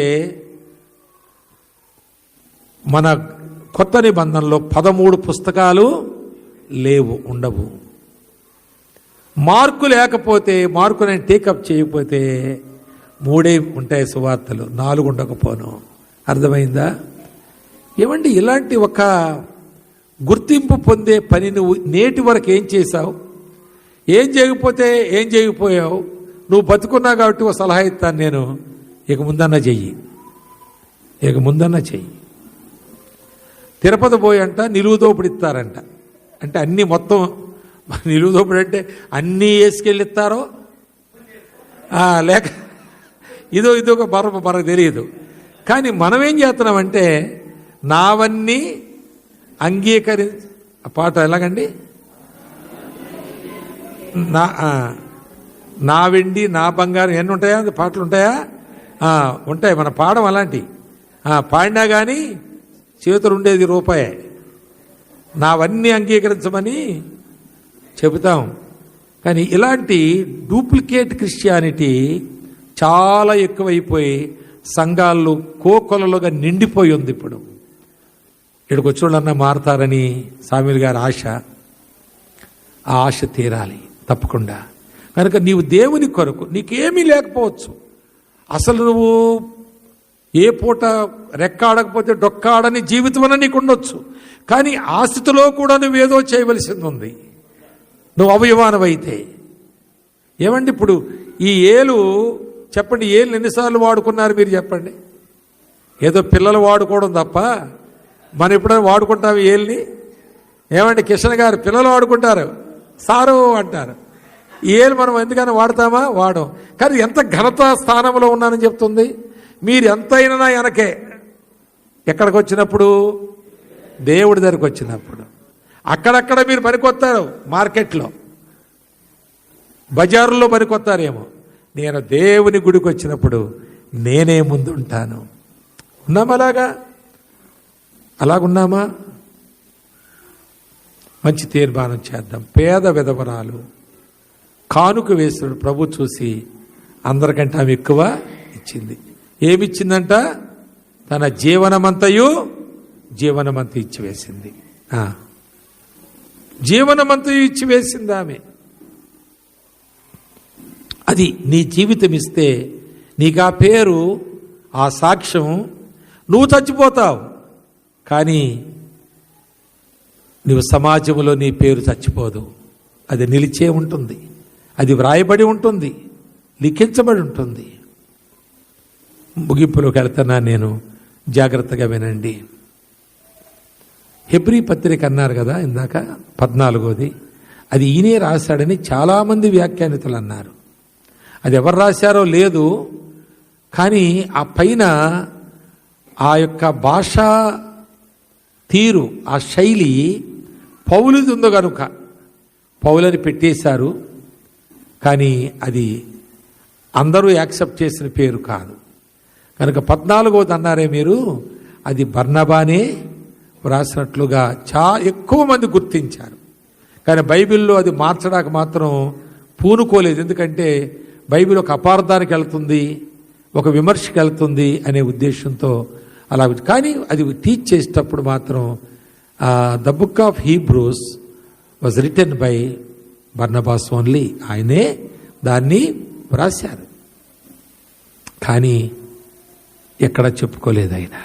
మన కొత్త నిబంధనలో 13 పుస్తకాలు ఉండవు. మార్కు లేకపోతే, మార్కు నేను టేకప్ చేయకపోతే 3 ఉంటాయి సువార్తలు, 4 ఉండకపోను. అర్థమైందా? ఏమండి, ఇలాంటి ఒక గుర్తింపు పొందే పని నువ్వు నేటి వరకు ఏం చేశావు? ఏం చేయకపోయావు? నువ్వు బతుకున్నావు కాబట్టి ఒక సలహా ఇస్తాను నేను. ఇక ముందన్నా చెయ్యి. తిరుపతి పోయంట నిలువు దోపిడి ఇస్తారంట. అంటే అన్నీ మొత్తం నిలువు దోపిడి అంటే అన్నీ వేసుకెళ్ళిస్తారో లేక ఇదొక మనకు తెలియదు. కానీ మనం ఏం చేస్తున్నామంటే నావన్నీ ఆ పాట ఎలాగండి? నా వెండి నా బంగారం ఎన్ని ఉంటాయా? పాటలు ఉంటాయా? ఉంటాయి. మన పాడం అలాంటి పాడినా కానీ చేతులు ఉండేది రూపాయే. నావన్నీ అంగీకరించమని చెబుతాం. కానీ ఇలాంటి డూప్లికేట్ క్రిస్టియానిటీ చాలా ఎక్కువైపోయి సంఘాల్లో కోకొలలుగా నిండిపోయి ఉంది. ఇప్పుడు ఇక్కడికి వచ్చేవాళ్ళన్నా మారతారని సామ్యూల్ గారి ఆశ. ఆ ఆశ తీరాలి తప్పకుండా. కనుక నీవు దేవుని కొరకు నీకేమీ లేకపోవచ్చు, అసలు నువ్వు ఏ పూట రెక్కాడకపోతే డొక్కాడని జీవితం అన్న నీకు ఉండొచ్చు. కానీ ఆ స్థితిలో కూడా నువ్వేదో చేయవలసింది ఉంది. నువ్వు అవయవానవైతే ఏమండి, ఇప్పుడు ఈ ఏలు చెప్పండి, ఏళ్ళు ఎన్నిసార్లు వాడుకున్నారు మీరు చెప్పండి? ఏదో పిల్లలు వాడుకోవడం తప్ప మనం ఎప్పుడైనా వాడుకుంటాం ఏళ్ళని? ఏమండి, కిషన్ గారు పిల్లలు వాడుకుంటారు, సారు అంటారు. ఈ ఏళ్ళు మనం ఎందుకైనా వాడతామా? వాడం. కానీ ఎంత ఘనత స్థానంలో ఉన్నానని చెప్తుంది. మీరు ఎంతైనా వెనకే. ఎక్కడికి వచ్చినప్పుడు? దేవుడి దగ్గరికి వచ్చినప్పుడు. అక్కడక్కడ మీరు పనికొస్తారు, మార్కెట్లో బజారులో పనికొస్తారేమో. నేను దేవుని గుడికి వచ్చినప్పుడు నేనే ముందుంటాను. ఉన్నామా? అలాగున్నామా? మంచి తీర్మానం చేద్దాం. పేద విధవరాలు కానుక వేసుడు ప్రభు చూసి అందరికంటే ఆమె ఎక్కువ ఇచ్చింది. ఏమిచ్చిందంట? తన జీవనమంతయు ఇచ్చివేసింది. జీవనమంతయు ఇచ్చివేసింది ఆమె. అది నీ జీవితం ఇస్తే నీకు ఆ పేరు, ఆ సాక్ష్యం. నువ్వు చచ్చిపోతావు కానీ నువ్వు సమాజంలో నీ పేరు చచ్చిపోదు. అది నిలిచే ఉంటుంది, అది వ్రాయబడి ఉంటుంది, లిఖించబడి ఉంటుంది. ముగింపులోకి వెళ్తున్నా నేను, జాగ్రత్తగా వినండి. హెబ్రీ పత్రిక అన్నారు కదా ఇందాక, 14వ అది ఈయనే రాశాడని చాలామంది వ్యాఖ్యానితులు అన్నారు. అది ఎవరు రాశారో లేదు, కానీ ఆ పైన ఆ యొక్క భాషా తీరు, ఆ శైలి పౌలుది ఉందో కనుక పౌలని పెట్టేశారు. కానీ అది అందరూ యాక్సెప్ట్ చేసిన పేరు కాదు కనుక 14వ అన్నారే మీరు, అది బర్నబానే వ్రాసినట్లుగా ఎక్కువ మంది గుర్తించారు. కానీ బైబిల్లో అది మార్చడానికి మాత్రం పూనుకోలేదు. ఎందుకంటే బైబిల్ ఒక అపార్థానికి వెళ్తుంది, ఒక విమర్శకి వెళ్తుంది అనే ఉద్దేశంతో అలా. కానీ అది టీచ్ చేసేటప్పుడు మాత్రం the book of Hebrews was written by Barnabas only. ఆయనే దాన్ని వ్రాశారు. కానీ ఎక్కడ చెప్పుకోలేదు ఆయన,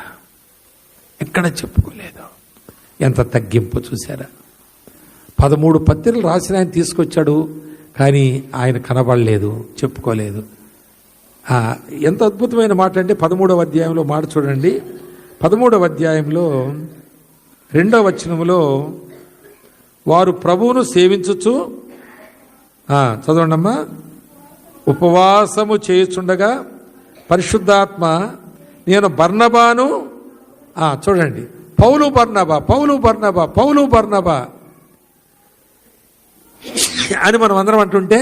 ఎక్కడ చెప్పుకోలేదు. ఎంత తగ్గింపు చూశారా. 13 పత్రికలు రాసిన ఆయన తీసుకొచ్చాడు, కానీ ఆయన కనబడలేదు, చెప్పుకోలేదు. ఎంత అద్భుతమైన మాట అంటే 13వ అధ్యాయంలో మాట చూడండి. 13వ అధ్యాయంలో 2వ వచనములో వారు ప్రభువును సేవించుచు చదవండమ్మా, ఉపవాసము చేయుచుండగా పరిశుద్ధాత్మ నేను బర్నబాను చూడండి, పౌలు బర్నబా పౌలు బర్నబా పౌలు బర్నబా అని మనం అందరం అంటుంటే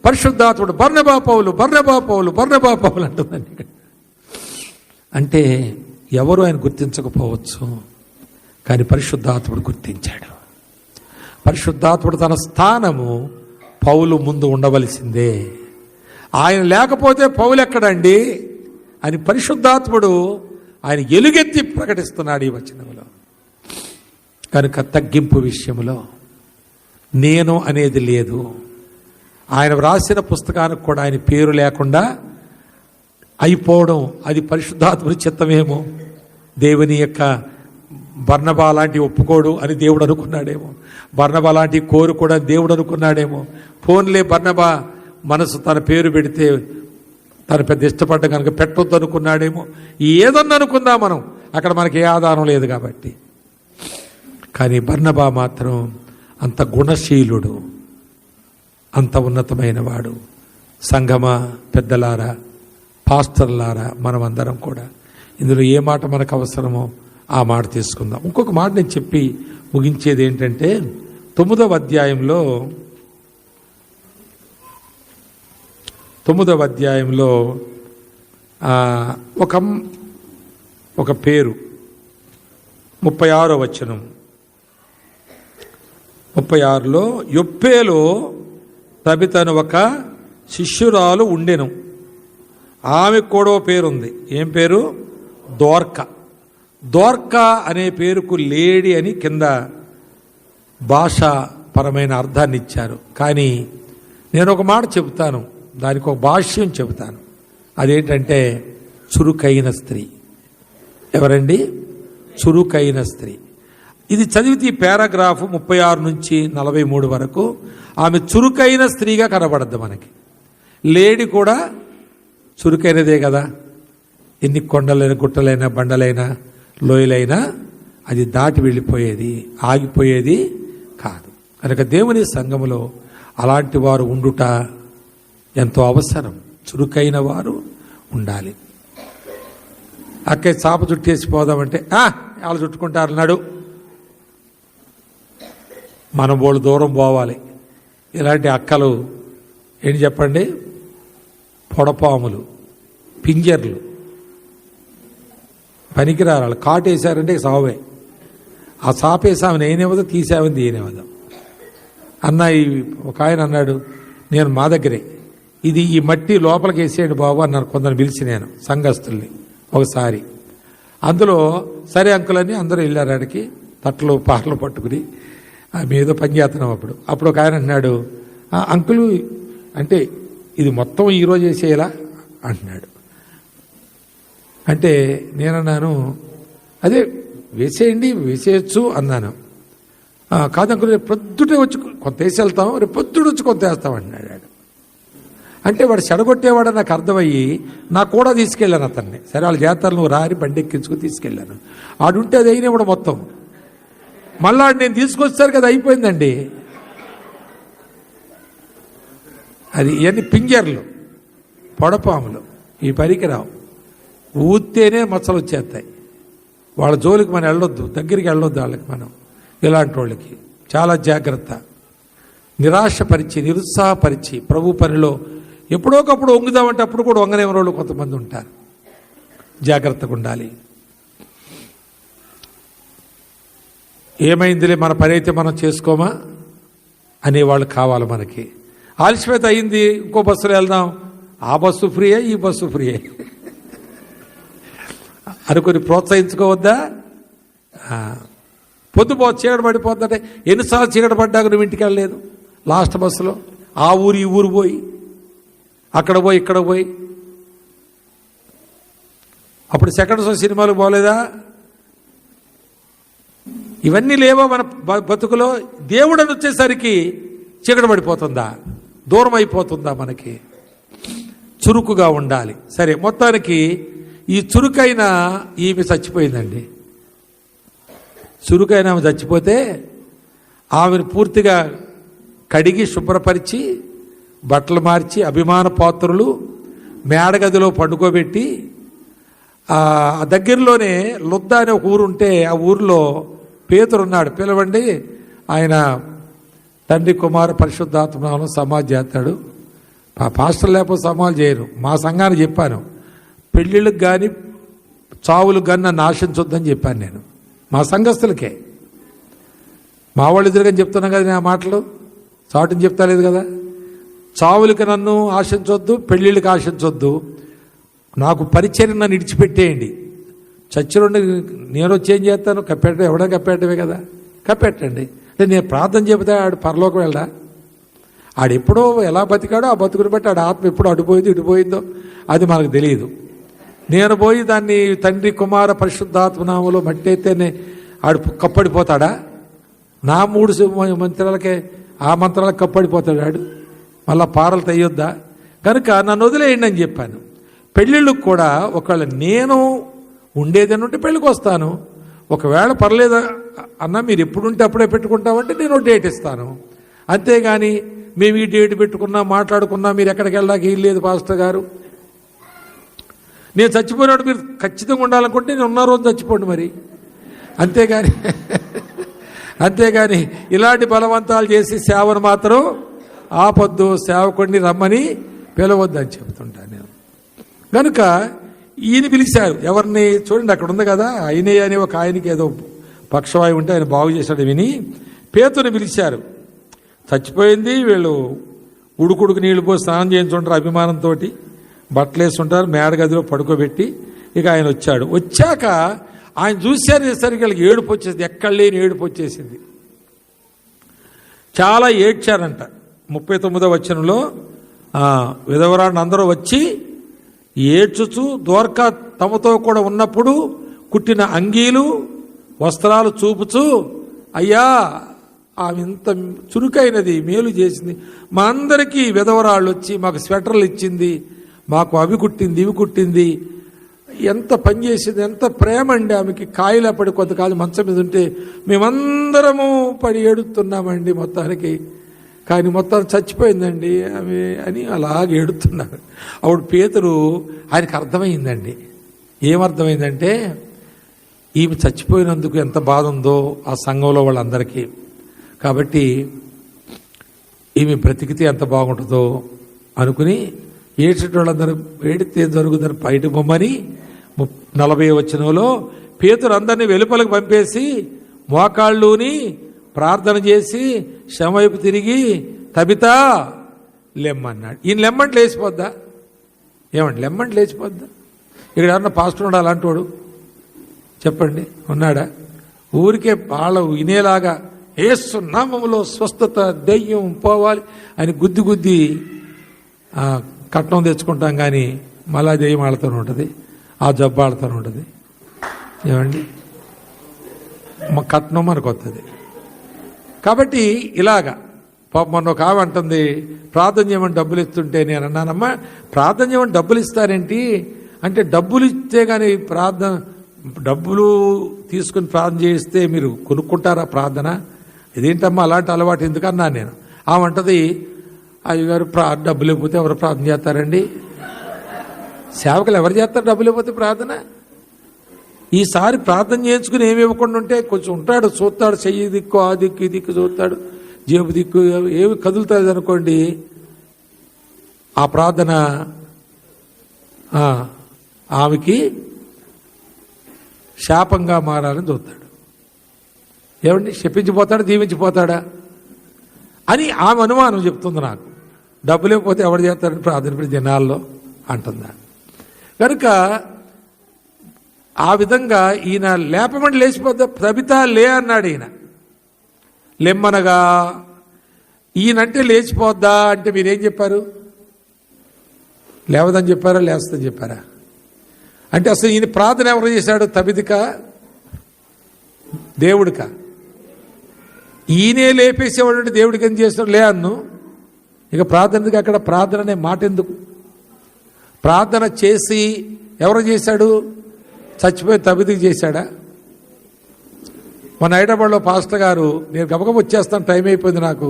పరిశుద్ధాత్ముడు బర్నబా పౌలు బర్నబా పౌలు బర్నబా పౌలు అంటుందండి. అంటే ఎవరు ఆయన గుర్తించకపోవచ్చు, కానీ పరిశుద్ధాత్ముడు గుర్తించాడు. పరిశుద్ధాత్ముడు తన స్థానము పౌలు ముందు ఉండవలసిందే. ఆయన లేకపోతే పౌలు ఎక్కడండి అని పరిశుద్ధాత్ముడు ఆయన ఎలుగెత్తి ప్రకటిస్తున్నాడు ఈ వచనంలో. కనుక తగ్గింపు విషయంలో నేను అనేది లేదు. ఆయన వ్రాసిన పుస్తకానికి కూడా ఆయన పేరు లేకుండా అయిపోవడం అది పరిశుద్ధాత్ముడి చిత్తమేమో. దేవుని యొక్క బర్నబా లాంటి ఒప్పుకోడు అని దేవుడు అనుకున్నాడేమో, బర్నబా లాంటి కోరు కూడా దేవుడు అనుకున్నాడేమో. ఫోన్లే బర్నబా మనసు తన పేరు పెడితే తను పెద్ద ఇష్టపడ్డ కనుక పెట్టొద్దు అనుకున్నాడేమో. ఏదన్నా అనుకుందా మనం, అక్కడ మనకి ఏ ఆధారం లేదు కాబట్టి. కానీ బర్నబా మాత్రం అంత గుణశీలుడు, అంత ఉన్నతమైన వాడు. సంఘమా, పెద్దలారా, పాస్టర్లారా, మనమందరం కూడా ఇందులో ఏ మాట మనకు అవసరమో ఆ మాట తీసుకుందాం. ఇంకొక మాట నేను చెప్పి ముగించేది ఏంటంటే 9వ అధ్యాయంలో ఒక పేరు 36వ వచనం 36లో యొప్పేలో తబితను ఒక శిష్యురాలు ఉండెను, ఆమె కూడా పేరుంది. ఏం పేరు? దోర్కా. దోర్కా అనే పేరుకు లేడీ అని కింద భాషాపరమైన అర్థాన్ని ఇచ్చారు. కానీ నేను ఒక మాట చెబుతాను, దానికి ఒక భాష్యం చెబుతాను. అదేంటంటే చురుకైన స్త్రీ. ఎవరండి? చురుకైన స్త్రీ. ఇది చదివితే ఈ పారాగ్రాఫ్ 36 నుంచి 43 వరకు ఆమె చురుకైన స్త్రీగా కనబడద్దు మనకి. లేడీ కూడా చురుకైనదే కదా. ఎన్ని కొండలైన, గుట్టలైనా, బండలైనా, లోయలైనా అది దాటి వెళ్ళిపోయేది, ఆగిపోయేది కాదు. కనుక దేవుని సంఘములో అలాంటి వారు ఉండుట ఎంతో అవసరం. చురుకైన వారు ఉండాలి. అక్కే చాప చుట్టేసి పోదామంటే వాళ్ళు చుట్టుకుంటారు అన్నాడు. మనం వాళ్ళు దూరం పోవాలి. ఇలాంటి అక్కలు ఏంటి చెప్పండి, పొడపాములు, పింజర్లు, పనికిరారు. వాళ్ళు కాటేశారంటే సావే. ఆ సాపేసామని ఏనేవదో, తీసామని తీయనేవదో అన్న. ఒక ఆయన అన్నాడు, నేను మా దగ్గరే ఇది ఈ మట్టి లోపలికి వేసేయండి బాబు అన్నారు. కొందరు పిలిచి నేను సంఘస్థుల్ని ఒకసారి. అందులో సరే అంకులని అందరూ వెళ్ళారు. ఆడికి తట్లు పాటలు పట్టుకుని ఏదో పని చేస్తున్నాం. అప్పుడు ఒక ఆయన అన్నాడు, అంకులు అంటే ఇది మొత్తం ఈరోజు వేసేయాలా అంటున్నాడు. అంటే నేనన్నాను, అదే వేసేయండి, వేసేయచ్చు అన్నాను. కాదు అంకులు, రేపు పొద్దుటే వచ్చి కొంత వేసి వెళ్తాం, రేపు పొద్దుడు వచ్చి కొంత వేస్తాం అన్నాడు. అంటే వాడు చెడగొట్టేవాడు నాకు అర్థమయ్యి నాకు కూడా తీసుకెళ్ళాను అతన్ని. సరే వాళ్ళ జాతరలు నువ్వు రారి బండి ఎక్కించుకుని తీసుకెళ్ళాను. ఆడుంటే అది అయినా కూడా మొత్తం మళ్ళా నేను తీసుకొచ్చారు కదా, అయిపోయిందండి. అది ఇవన్నీ పింజర్లు, పొడపాములు, ఈ పనికిరావు. ఊత్తేనే మచ్చలు వచ్చేస్తాయి. వాళ్ళ జోలికి మనం వెళ్ళొద్దు, దగ్గరికి వెళ్ళొద్దు వాళ్ళకి. మనం ఇలాంటి వాళ్ళకి చాలా జాగ్రత్త. నిరాశపరిచి, నిరుత్సాహపరిచి ప్రభు పనిలో ఎప్పుడోకప్పుడు వంగుదామంటే అప్పుడు కూడా వంగనే వాళ్ళు కొంతమంది ఉంటారు. జాగ్రత్తగా ఉండాలి. ఏమైందిలే, మన పని అయితే మనం చేసుకోమా అనేవాళ్ళు కావాలి మనకి. ఆలస్యమైతే అయింది, ఇంకో బస్సులో వెళ్దాం. ఆ బస్సు ఫ్రీయే, ఈ బస్సు ఫ్రీయే. అనుకుని ప్రోత్సహించుకోవద్దా? పొద్దుపో చీకటి పడిపోతుందంటే ఎన్నిసార్లు చీకటి పడ్డాక నువ్వు ఇంటికి వెళ్ళలేదు? లాస్ట్ బస్సులో ఆ ఊరు ఈ ఊరు పోయి, అక్కడ పోయి ఇక్కడ పోయి, అప్పుడు సెకండ్ షో సినిమాలు పోలేదా? ఇవన్నీ లేవో మన బతుకులో? దేవుడు అని వచ్చేసరికి చీకటి పడిపోతుందా? దూరం అయిపోతుందా? మనకి చురుకుగా ఉండాలి. సరే, మొత్తానికి ఈ చురుకైన ఈమె చచ్చిపోయిందండి. చురుకైన ఆమె చచ్చిపోతే ఆమెను పూర్తిగా కడిగి శుభ్రపరిచి బట్టలు మార్చి అభిమాన పాత్రులు మేడగదిలో పండుకోబెట్టి, ఆ దగ్గరలోనే లుద్ద అనే ఒక ఊరు ఉంటే ఆ ఊరిలో పేతురు ఉన్నాడు, పిలవండి, ఆయన తండ్రి కుమార పరిశుద్ధాత్మను సమాధి చేస్తాడు. పాస్టర్ లేకపోతే సమాధి చేయరు. మా సంఘానికి చెప్పాను, పెళ్ళిళ్ళకి కానీ చావులకు కానీ నన్ను ఆశించొద్దని చెప్పాను నేను మా సంఘస్థులకే. మా వాళ్ళు ఎదురుగా చెప్తున్నా కదా నేను ఆ మాటలు, చాటుని చెప్తా లేదు కదా. చావులకి నన్ను ఆశించొద్దు, పెళ్ళిళ్ళకి ఆశించొద్దు, నాకు పరిచర్య నన్ను ఇడిచిపెట్టేయండి. చచ్చిరండి, నేను వచ్చి ఏం చేస్తాను? కప్పెట్టడం, ఎవడో కప్పెట్టమే కదా, కప్పెట్టండి. నేను ప్రార్థన చెబితే ఆడు పరలోకం వెళ్ళా? ఆడెప్పుడో ఎలా బతికాడో ఆ బతుకుని బట్టి ఆడ ఆత్మ ఎప్పుడు అడిపోయిందో ఇడిపోయిందో అది మనకు తెలియదు. నేను పోయి దాన్ని తండ్రి కుమార పరిశుద్ధాత్మనామలో మట్టయితేనే ఆడు కప్పడిపోతాడా? నా 3 మంత్రాలకే ఆ మంత్రాలకు కప్పడిపోతాడు ఆడు, మళ్ళా పారలు తెయ్యొద్దా? కనుక నన్ను వదిలేయండి అని చెప్పాను. పెళ్ళిళ్ళకు కూడా ఒకవేళ నేను ఉండేదని ఉంటే పెళ్ళికి వస్తాను, ఒకవేళ పర్లేదు అన్న మీరు ఎప్పుడుంటే అప్పుడే పెట్టుకుంటామంటే నేను డేట్ ఇస్తాను. అంతేగాని మేము ఈ డేట్ పెట్టుకున్నా మాట్లాడుకున్నా మీరు ఎక్కడికి వెళ్ళడానికి ఏం లేదు పాస్టర్ గారు. నేను చచ్చిపోయినప్పుడు మీరు ఖచ్చితంగా ఉండాలనుకుంటే నేను ఉన్న రోజు చచ్చిపోండి మరి, అంతేగాని ఇలాంటి బలవంతాలు చేసి సేవను మాత్రం ఆపొద్దు, సేవకుడిని రమ్మని పిలవద్దు అని చెప్తుంటాను నేను. కనుక ఈయన పిలిచారు ఎవరిని? చూడండి అక్కడ ఉంది కదా, ఆయనే అని ఒక ఆయనకి ఏదో పక్షవాయు ఉంటే ఆయన బాగు చేశాడు విని పేతుని పిలిచారు. చచ్చిపోయింది, వీళ్ళు ఉడుకుడుకు నీళ్లు పోసి స్నానం చేయించుంటారు, అభిమానంతో బట్టలు వేస్తుంటారు, మేడగదిలో పడుకోబెట్టి ఇక ఆయన వచ్చాడు. వచ్చాక ఆయన చూసేసరికి వాళ్ళకి ఏడుపు వచ్చేసింది, ఎక్కడ లేని ఏడుపు వచ్చేసింది. చాలా ఏడ్చారంట. 39వ వచనంలో విధవరాన్ని అందరూ వచ్చి ఏడ్చుచు దోర్కా తమతో కూడా ఉన్నప్పుడు కుట్టిన అంగీలు వస్త్రాలు చూపుచు, అయ్యా ఆమె ఇంత చురుకైనది, మేలు చేసింది, మా అందరికీ విధవరాళ్ళు వచ్చి మాకు స్వెటర్లు ఇచ్చింది, మాకు అవి కుట్టింది ఇవి కుట్టింది, ఎంత పని చేసింది, ఎంత ప్రేమ అండి ఆమెకి. కాయలు పడి కొంతకాలం మంచం మీద ఉంటే మేమందరము పడి ఏడుతున్నామండి మొత్తానికి, కానీ మొత్తం చచ్చిపోయిందండి ఆమె అని అలాగే ఏడుతున్నారు. అప్పుడు పేతురు ఆయనకు అర్థమైందండి. ఏమర్థమైందంటే ఈమె చచ్చిపోయినందుకు ఎంత బాధ ఉందో ఆ సంఘంలో వాళ్ళందరికీ, కాబట్టి ఈమె బ్రతికితే ఎంత బాగుంటుందో అనుకుని ఏడ్చేటోళ్ళందరూ ఏడితే జరుగుదని బయట బొమ్మని 40వ వచనంలో పేతురు అందరినీ వెలుపలకు పంపేసి మోకాళ్ళుని ప్రార్థన చేసి శవం వైపు తిరిగి తబితా లెమ్మన్నాడు. ఈయన లెమ్మంటే లేచిపోద్దా? ఏమండి లెమ్మంటే లేచిపోద్దా? ఇక్కడ ఎవరన్నా పాస్టర్ ఉన్నాడు అలాంటి వాడు చెప్పండి, ఉన్నాడా? ఊరికే వాళ్ళ వినేలాగా యేసు నామములో స్వస్థత దయ్యం పోవాలి అని గుద్ది గుద్ది కట్నం తెచ్చుకుంటాం, కానీ మళ్ళా దెయ్యం ఆడుతూనే ఉంటుంది, ఆ జబ్బు ఆడుతూనే ఉంటుంది. ఏమండి కట్నం మనకు వస్తుంది. కాబట్టి ఇలాగా మొన్న ఒక ఆమె అంటుంది, ప్రార్థన చేయమని డబ్బులు ఇస్తుంటే నేను అన్నానమ్మా, ప్రార్థన చేయమని డబ్బులు ఇస్తారేంటి అంటే, డబ్బులు ఇస్తే కానీ డబ్బులు తీసుకుని ప్రార్థన చేస్తే మీరు కొనుక్కుంటారా ప్రార్థన? ఇదేంటమ్మా అలాంటి అలవాటు ఎందుకన్నా నేను. ఆమె అంటది, అయ్యగారు డబ్బులు ఇవ్వకపోతే ఎవరు ప్రార్థన చేస్తారండి? సేవకులు ఎవరు చేస్తారు డబ్బులు ఇవ్వకపోతే ప్రార్థన? ఈసారి ప్రార్థన చేయించుకుని ఏమి ఇవ్వకుండా ఉంటే కొంచెం ఉంటాడు, చూస్తాడు, చెయ్యి దిక్కు ఆ దిక్కు ఈ దిక్కు చూస్తాడు, జేబు దిక్కు ఏమి కదులుతుంది అనుకోండి, ఆ ప్రార్థన ఆమెకి శాపంగా మారాలని చూస్తాడు. ఏమండి శపించిపోతాడా దీవించిపోతాడా అని ఆమె అనుమానం చెప్తుంది నాకు. డబ్బు లేకపోతే ఎవరు చేస్తారని ప్రార్థన దినాల్లో అంటుందా. కనుక ఆ విధంగా ఈయన లేపమని లేచిపోద్దా, తబితా లే అన్నాడు ఈయన. లెమ్మనగా ఈయనంటే లేచిపోద్దా అంటే మీరేం చెప్పారు? లేవదని చెప్పారా, లేస్తుందని చెప్పారా? అంటే అసలు ఈయన ప్రార్థన ఎవరు చేశాడు? తబితికా దేవుడికా? ఈయనే లేపేసేవాడు అంటే దేవుడికి ఏం చేస్తాడు? లే అన్ను. ఇక ప్రార్థనకి అక్కడ ప్రార్థన అనే మాట ఎందుకు? ప్రార్థన చేసి ఎవరు చేశాడు? చచ్చిపోయి తబితికి చేశాడా? మన హైదరాబాద్లో పాస్టర్ గారు, నేను గబగబ వచ్చేస్తాను, టైం అయిపోయింది నాకు,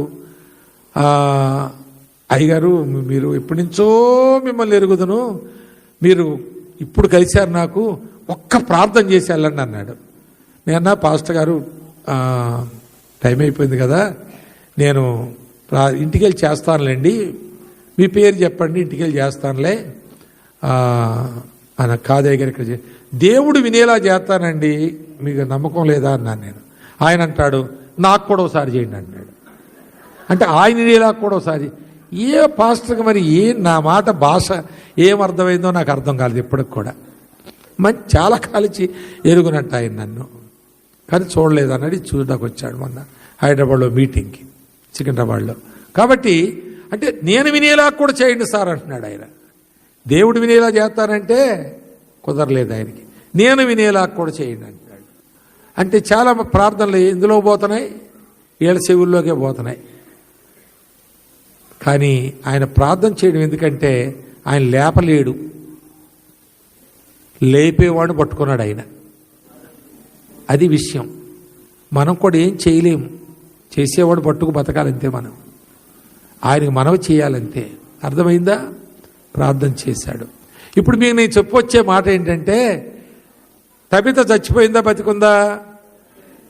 అయ్యగారు మీరు ఎప్పటి నుంచో మిమ్మల్ని ఎరుగుదును, మీరు ఇప్పుడు కలిశారు, నాకు ఒక్క ప్రార్థన చేసి వెళ్ళండి అన్నాడు. నేనన్నా పాస్టర్ గారు టైం అయిపోయింది కదా, నేను ఇంటికి వెళ్ళి చేస్తానులేండి, మీ పేరు చెప్పండి, ఇంటికి వెళ్ళి చేస్తానులే ఆయన కాదు దగ్గర ఇక్కడ దేవుడు వినేలా చేస్తానండి, మీకు నమ్మకం లేదా అన్నాను నేను. ఆయన అంటాడు నాకు కూడా ఒకసారి చేయండి అన్నాడు. అంటే ఆయన వినేలా కూడా ఒకసారి. ఏ పాస్టర్కి మరి నా మాట భాష ఏమర్థమైందో నాకు అర్థం కాలేదు ఇప్పటికి కూడా. మంచి చాలా కాలిచి ఎరుగునట్టు ఆయన నన్ను, కానీ చూడలేదు అన్నాడు. చూడడానికి వచ్చాడు మొన్న హైదరాబాద్లో మీటింగ్కి, సికింద్రాబాద్లో. కాబట్టి అంటే నేను వినేలా కూడా చేయండి సార్ అంటున్నాడు ఆయన. దేవుడు వినేలా చేస్తానంటే కుదరలేదు ఆయనకి. నేను వినేలా కూడా చేయండి అంటున్నాడు. అంటే చాలా ప్రార్థనలు ఎందులో పోతున్నాయి? ఏళ్ళ చెవుల్లోకే పోతున్నాయి. కానీ ఆయన ప్రార్థన చేయడం ఎందుకంటే ఆయన లేపలేడు, లేపేవాడిని పట్టుకున్నాడు ఆయన. అది విషయం. మనం కూడా ఏం చేయలేము, చేసేవాడు పట్టుకు బతకాలంతే. మనం ఆయనకు మనవి చేయాలంతే. అర్థమైందా? ప్రార్థన చేశాడు. ఇప్పుడు మీకు నేను చెప్పొచ్చే మాట ఏంటంటే, తబిత చచ్చిపోయిందా బతికుందా?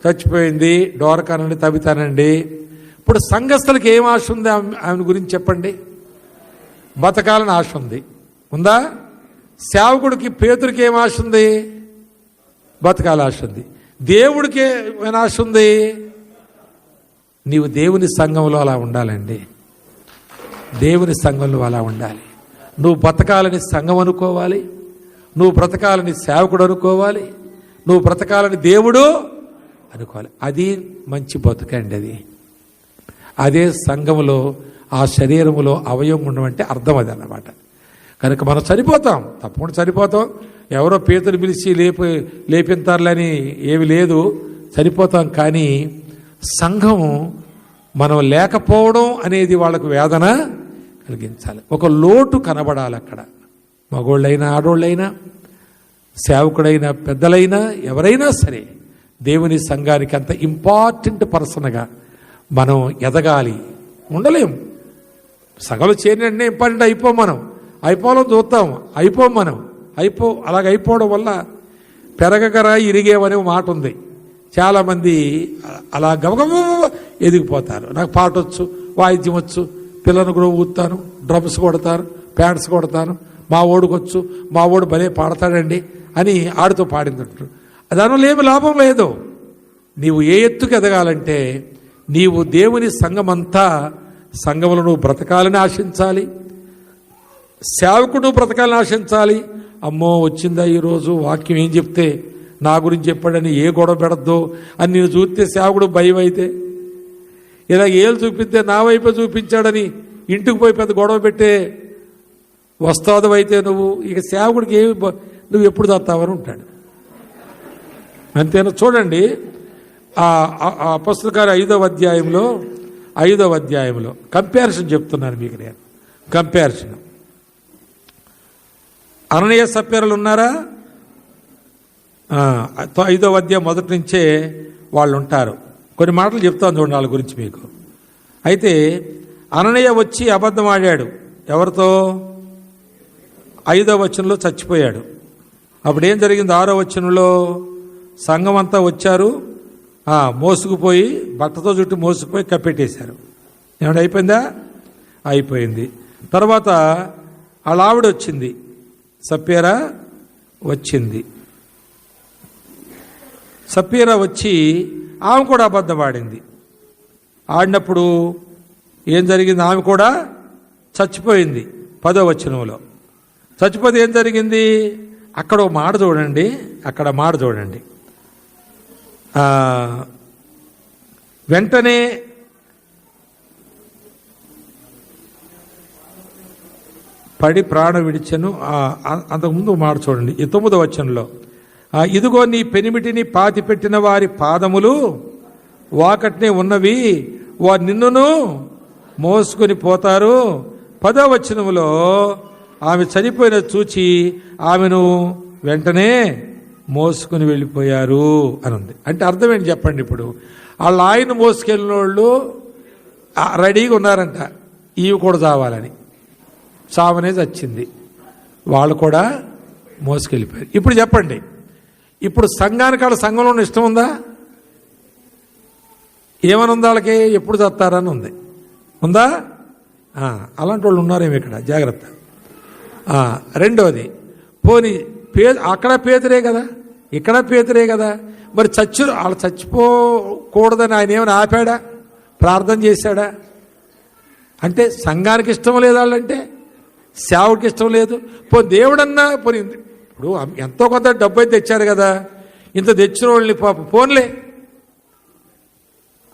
చచ్చిపోయింది. డోరకానండి, తబితానండి. ఇప్పుడు సంఘస్థులకి ఏం ఆశ ఉంది ఆమె గురించి చెప్పండి? బతకాలని ఆశ ఉంది, ఉందా? సేవకుడికి పేతురికి ఏం ఆశ ఉంది? బతకాల ఆశ ఉంది. దేవుడికి ఏమైనా ఆశ ఉంది? నీవు దేవుని సంఘంలో అలా ఉండాలండి. దేవుని సంఘంలో అలా ఉండాలి. నువ్వు బతకాలని సంఘం అనుకోవాలి, నువ్వు బ్రతకాలని సేవకుడు అనుకోవాలి, నువ్వు బ్రతకాలని దేవుడు అనుకోవాలి. అది మంచి బతుకండి. అదే సంఘములో ఆ శరీరములో అవయవం ఉండమంటే అర్థం అది అన్నమాట. కనుక మనం చనిపోతాం, తప్పకుండా చనిపోతాం. ఎవరో పేతురు పిలిచి లేపింతారులని ఏమి లేదు, చనిపోతాం. కానీ సంఘం మనం లేకపోవడం అనేది వాళ్ళకు వేదన కలిగించాలి. ఒక లోటు కనబడాలి అక్కడ. మగోళ్ళైనా ఆడోళ్ళైనా, సేవకుడైనా పెద్దలైనా, ఎవరైనా సరే దేవుని సంఘానికి అంత ఇంపార్టెంట్ పర్సన్గా మనం ఎదగాలి. ఉండలేము సగలు చేరినట్టే ఇంపార్టెంట్ అయిపోం. మనం అయిపోవాలని చూస్తాం, అయిపోం. మనం అలాగ అయిపోవడం వల్ల పెరగకరా ఇరిగేవనే మాట ఉంది. చాలామంది అలా గబగబ ఎదిగిపోతారు. నాకు పాట వచ్చు, వాయిద్యం వచ్చు, పిల్లలను కూడా ఊతాను, డ్రమ్స్ కొడతాను, ప్యాడ్స్ కొడతాను, మా ఓడుకొచ్చు, మా ఓడు భలే పాడతాడండి అని ఆడితో పాడిందంటారు. దానివల్ల ఏమి లాభం లేదు. నీవు ఏ ఎత్తుకు ఎదగాలంటే నీవు దేవుని సంఘమంతా, సంఘములో నువ్వు బ్రతకాలని ఆశించాలి, సేవకుడు బ్రతకాలని ఆశించాలి. అమ్మో వచ్చిందా ఈరోజు వాక్యం ఏం చెప్తే నా గురించి చెప్పాడని ఏ గొడవ పెడద్దు అని నేను చూస్తే సేవకుడు భయం అయితే, ఇలా ఏళ్ళు చూపిస్తే నా వైపే చూపించాడని ఇంటికి పోయి పెద్ద గొడవ పెట్టే వస్తాదు అయితే నువ్వు ఇక సేవకుడికి ఏమి నువ్వు ఎప్పుడు చస్తావని ఉంటాడు. అంతేనా? చూడండి అపొస్తలుల కార్యాలు 5వ అధ్యాయంలో కంపారిజన్ చెప్తున్నాను మీకు నేను. కంపారిజన్. అననీయ సప్ఫీరాలు ఉన్నారా? 5వ అధ్యాయం మొదటి నుంచే వాళ్ళు ఉంటారు. కొన్ని మాటలు చెప్తాను చూడండి వాళ్ళ గురించి మీకు. అయితే అననీయ వచ్చి అబద్ధం ఆడాడు. ఎవరితో? 5వ వచనంలో చచ్చిపోయాడు. అప్పుడు ఏం జరిగింది? 6వ వచనంలో సంఘం అంతా వచ్చారు, మోసుకుపోయి బట్టతో చుట్టూ మోసుకుపోయి కప్పెట్టేశారు. ఏమైనా అయిపోయిందా? అయిపోయింది. తర్వాత వాళ్ళ ఆవిడ వచ్చింది, సప్ఫీరా వచ్చింది. సప్ఫీరా వచ్చి ఆమె కూడా అబద్ధం ఆడింది. ఆడినప్పుడు ఏం జరిగింది? ఆమె కూడా చచ్చిపోయింది. 10వ వచనంలో చచ్చిపోతే ఏం జరిగింది? అక్కడ ఒక మాట చూడండి, అక్కడ మాట చూడండి. వెంటనే పడి ప్రాణం విడిచెను. అంతకుముందు మాట చూడండి 9వ వచనంలో, ఇదిగో నీ పెనిమిటిని పాతి పెట్టిన వారి పాదములు వాకట్నే ఉన్నవి, వారు నిన్నును మోసుకొని పోతారు. 10వ వచనంలో ఆమె చనిపోయిన చూచి ఆమెను వెంటనే మోసుకుని వెళ్ళిపోయారు అని ఉంది. అంటే అర్థం ఏంటి చెప్పండి. ఇప్పుడు వాళ్ళ ఆయన మోసుకెళ్ళిన వాళ్ళు రెడీగా ఉన్నారంట, ఈవి కూడా చావాలని. చావనే చచ్చింది, వాళ్ళు కూడా మోసుకెళ్ళిపోయారు. ఇప్పుడు చెప్పండి, ఇప్పుడు సంఘానికి వాళ్ళ సంఘంలో ఉన్న ఇష్టం ఉందా? ఏమని ఉంది వాళ్ళకి? ఎప్పుడు చస్తారని ఉంది. ఉందా? అలాంటి వాళ్ళు ఉన్నారేమో ఇక్కడ, జాగ్రత్త. రెండోది, పోనీ అక్కడ పేదరే కదా, ఇక్కడ పేదరే కదా, మరి వాళ్ళు చచ్చిపోకూడదని ఆయన ఏమైనా ఆపాడా? ప్రార్థన చేశాడా? అంటే సంఘానికి ఇష్టం లేదు వాళ్ళంటే, సేవకి ఇష్టం లేదు. పోనీ దేవుడన్నా పోనీ ఇప్పుడు ఎంతో కొంత డబ్బు అయితే తెచ్చారు కదా, ఇంత తెచ్చిన వాళ్ళని పాప పోన్లే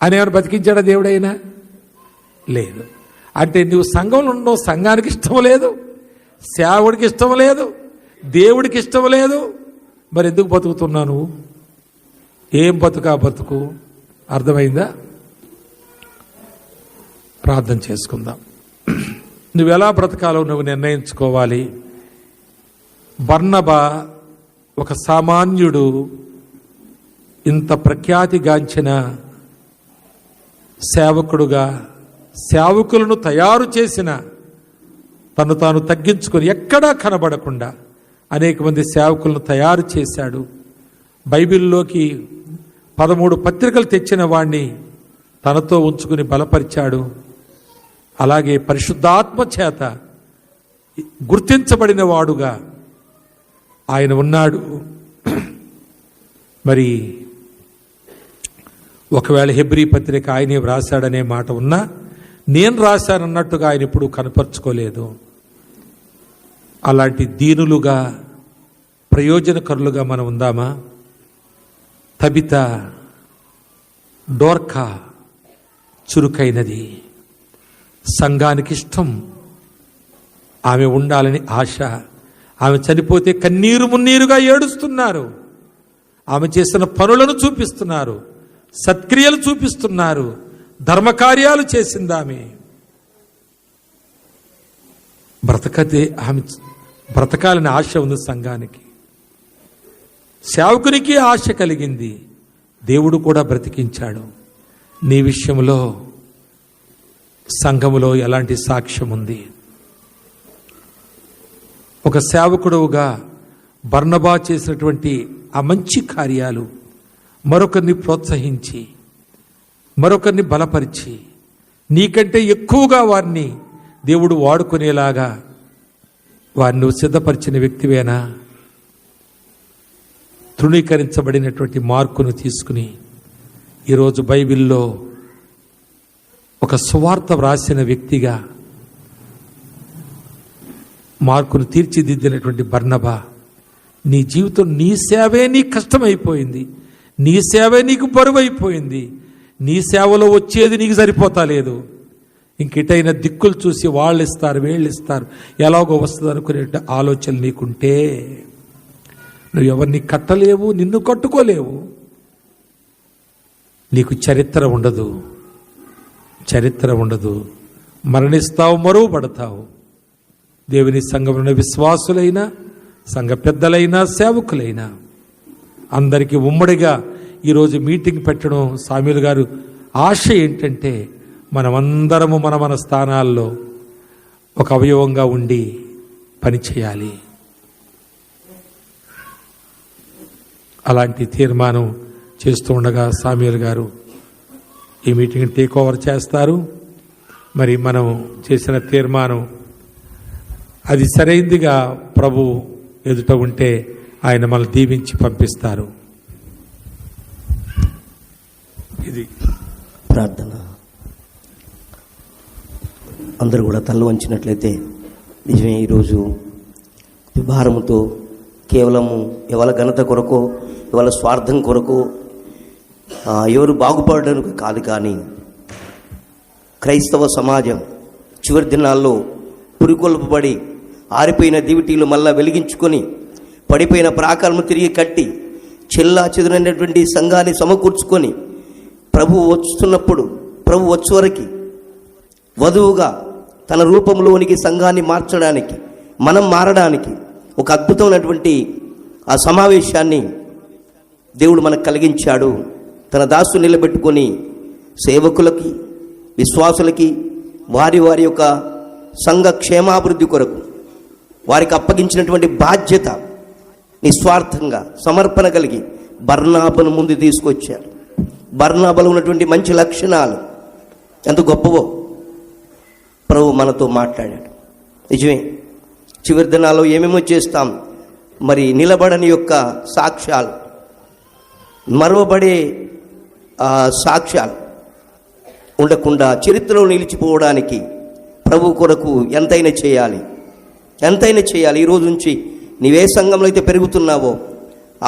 అని ఏమైనా బతికించాడా దేవుడైనా? లేదు. అంటే నువ్వు సంఘంలో ఉండవు, సంఘానికి ఇష్టం లేదు, సేవడికి ఇష్టం లేదు, దేవుడికి ఇష్టం లేదు, మరి ఎందుకు బతుకుతున్నావు నువ్వు? ఏం బతుకా బతుకు? అర్థమైందా? ప్రార్థన చేసుకుందాం. నువ్వు ఎలా బ్రతకాలో నువ్వు నిర్ణయించుకోవాలి. బర్నబా ఒక సామాన్యుడు, ఇంత ప్రఖ్యాతిగాంచిన సేవకుడుగా, సేవకులను తయారు చేసిన, తను తాను తగ్గించుకొని ఎక్కడా కనబడకుండా అనేక మంది సేవకులను తయారు చేశాడు. బైబిల్లోకి 13 పత్రికలు తెచ్చిన వాణ్ణి తనతో ఉంచుకుని బలపరిచాడు. అలాగే పరిశుద్ధాత్మ చేత గుర్తించబడిన వాడుగా ఆయన ఉన్నాడు. మరి ఒకవేళ హెబ్రీ పత్రిక ఆయనే వ్రాశాడనే మాట ఉన్నా, నేను రాశానన్నట్టుగా ఆయన ఎప్పుడూ కనపరుచుకోలేదు. అలాంటి దీనులుగా, ప్రయోజనకరులుగా మనం ఉందామా? తబిత, డోర్కా చురుకైనది, సంఘానికి ఇష్టం, ఆమె ఉండాలని ఆశ. ఆమె చనిపోతే కన్నీరు మున్నీరుగా ఏడుస్తున్నారు. ఆమె చేసిన పనులను చూపిస్తున్నారు, సత్క్రియలు చూపిస్తున్నారు, ధర్మకార్యాలు చేసింది ఆమె. ఆమె బ్రతకాలని ఆశ ఉంది సంఘానికి, సేవకునికి ఆశ కలిగింది. దేవుడు కూడా బ్రతికించాడు. నీ విషయంలో సంఘములో ఎలాంటి సాక్ష్యం ఉంది? ఒక సేవకుడుగా బర్నబా చేసినటువంటి ఆ మంచి కార్యాలు మరొకరిని ప్రోత్సహించి, మరొకరిని బలపరిచి, నీకంటే ఎక్కువగా వారిని దేవుడు వాడుకునేలాగా వారిని సిద్ధపరిచిన వ్యక్తివేనా? తృణీకరించబడినటువంటి మార్కును తీసుకుని ఈరోజు బైబిల్లో ఒక సువార్త వ్రాసిన వ్యక్తిగా మార్కును తీర్చిదిద్దినటువంటి బర్నబా, నీ జీవితం, నీ సేవే నీకు కష్టమైపోయింది, నీ సేవే నీకు బరువైపోయింది, నీ సేవలో వచ్చేది నీకు సరిపోతా లేదు. ఇంకెటైనా దిక్కులు చూసి వాళ్ళు ఇస్తారు, వీళ్ళు ఇస్తారు, ఎలాగో వస్తుంది అనుకునే ఆలోచన నీకుంటే నువ్వు ఎవరిని కట్టలేవు, నిన్ను కట్టుకోలేవు. నీకు చరిత్ర ఉండదు, చరిత్ర ఉండదు. మరణిస్తావు, మరువబడతావు. దేవుని సంఘంలో విశ్వాసులైనా, సంఘ పెద్దలైనా, సేవకులైనా అందరికీ ఉమ్మడిగా ఈరోజు మీటింగ్ పెట్టడం సామ్యూల్ గారు ఆశ ఏంటంటే, మనమందరము మన మన స్థానాల్లో ఒక అవయవంగా ఉండి పనిచేయాలి. అలాంటి తీర్మానం చేస్తూ ఉండగా సామ్యూల్ గారు ఈ మీటింగ్ టేక్ ఓవర్ చేస్తారు. మరి మనం చేసిన తీర్మానం అది సరైందిగా ప్రభు ఎదుట ఉంటే ఆయన మనల్ని దీవించి పంపిస్తారు. ఇది ప్రార్థన. అందరూ కూడా తల వంచినట్లయితే, నిజమే ఈరోజు భారముతో కేవలము ఎవరి ఘనత కొరకు, ఎవరి స్వార్థం కొరకు, ఎవరు బాగుపడడానికి కాదు. కానీ క్రైస్తవ సమాజం చివరి దినాల్లో పురికొల్పబడి ఆరిపోయిన దివిటీలు మళ్ళా వెలిగించుకొని పడిపోయిన ప్రాకారము తిరిగి కట్టి చెల్లా చెదురైనటువంటి సంఘాన్ని సమకూర్చుకొని ప్రభు వస్తున్నప్పుడు, ప్రభు వచ్చే వరకు వధువుగా తన రూపంలోనికి సంఘాన్ని మార్చడానికి, మనం మారడానికి ఒక అద్భుతమైనటువంటి ఆ సమావేశాన్ని దేవుడు మనకు కలిగించాడు. తన దాసు నిలబెట్టుకొని సేవకులకి, విశ్వాసులకి వారి వారి యొక్క సంఘ క్షేమాభివృద్ధి కొరకు వారికి అప్పగించినటువంటి బాధ్యత నిస్వార్థంగా సమర్పణ కలిగి బర్నాబను ముందు తీసుకొచ్చారు. బర్నాబలో ఉన్నటువంటి మంచి లక్షణాలు ఎంత గొప్పవో ప్రభు మనతో మాట్లాడాడు. నిజమే, చివరి దినాల్లో ఏమేమో చేస్తాం. మరి నిలబడని యొక్క సాక్ష్యాలు, మరవబడే సాక్ష్యాలు ఉండకుండా చరిత్రలో నిలిచిపోవడానికి ప్రభు కొరకు ఎంతైనా చేయాలి. ఈరోజు నుంచి నీవే సంఘంలో అయితే పెరుగుతున్నావో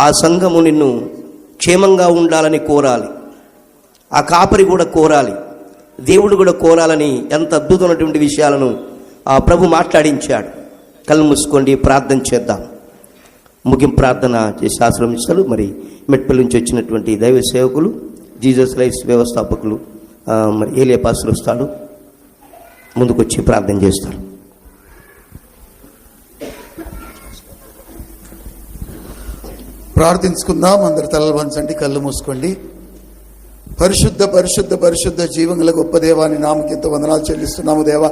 ఆ సంఘము నిన్ను క్షేమంగా ఉండాలని కోరాలి. ఆ కాపరి కూడా కోరాలి, దేవుడు కూడా కోరాలని ఎంత అద్భుతమైనటువంటి విషయాలను ఆ ప్రభు మాట్లాడించాడు. కళ్ళు మూసుకోండి, ప్రార్థన చేద్దాం. ముగింపు ప్రార్థన చేసి ఆశ్రమిస్తారు. మరి మెట్పల్లి నుంచి వచ్చినటువంటి దైవ సేవకులు, జీసస్ లైఫ్ వ్యవస్థాపకులు మరి ఏలియా పాస్టర్ వస్తాడు, ముందుకొచ్చి ప్రార్థన చేస్తారు. ప్రార్థించుకుందాం. అందరు తలలు వంచండి, కళ్ళు మూసుకోండి. పరిశుద్ధ పరిశుద్ధ పరిశుద్ధ జీవంగల గొప్ప దేవాన్ని నామకి ఎంతో వందనాలు చెల్లిస్తున్నాము. దేవా,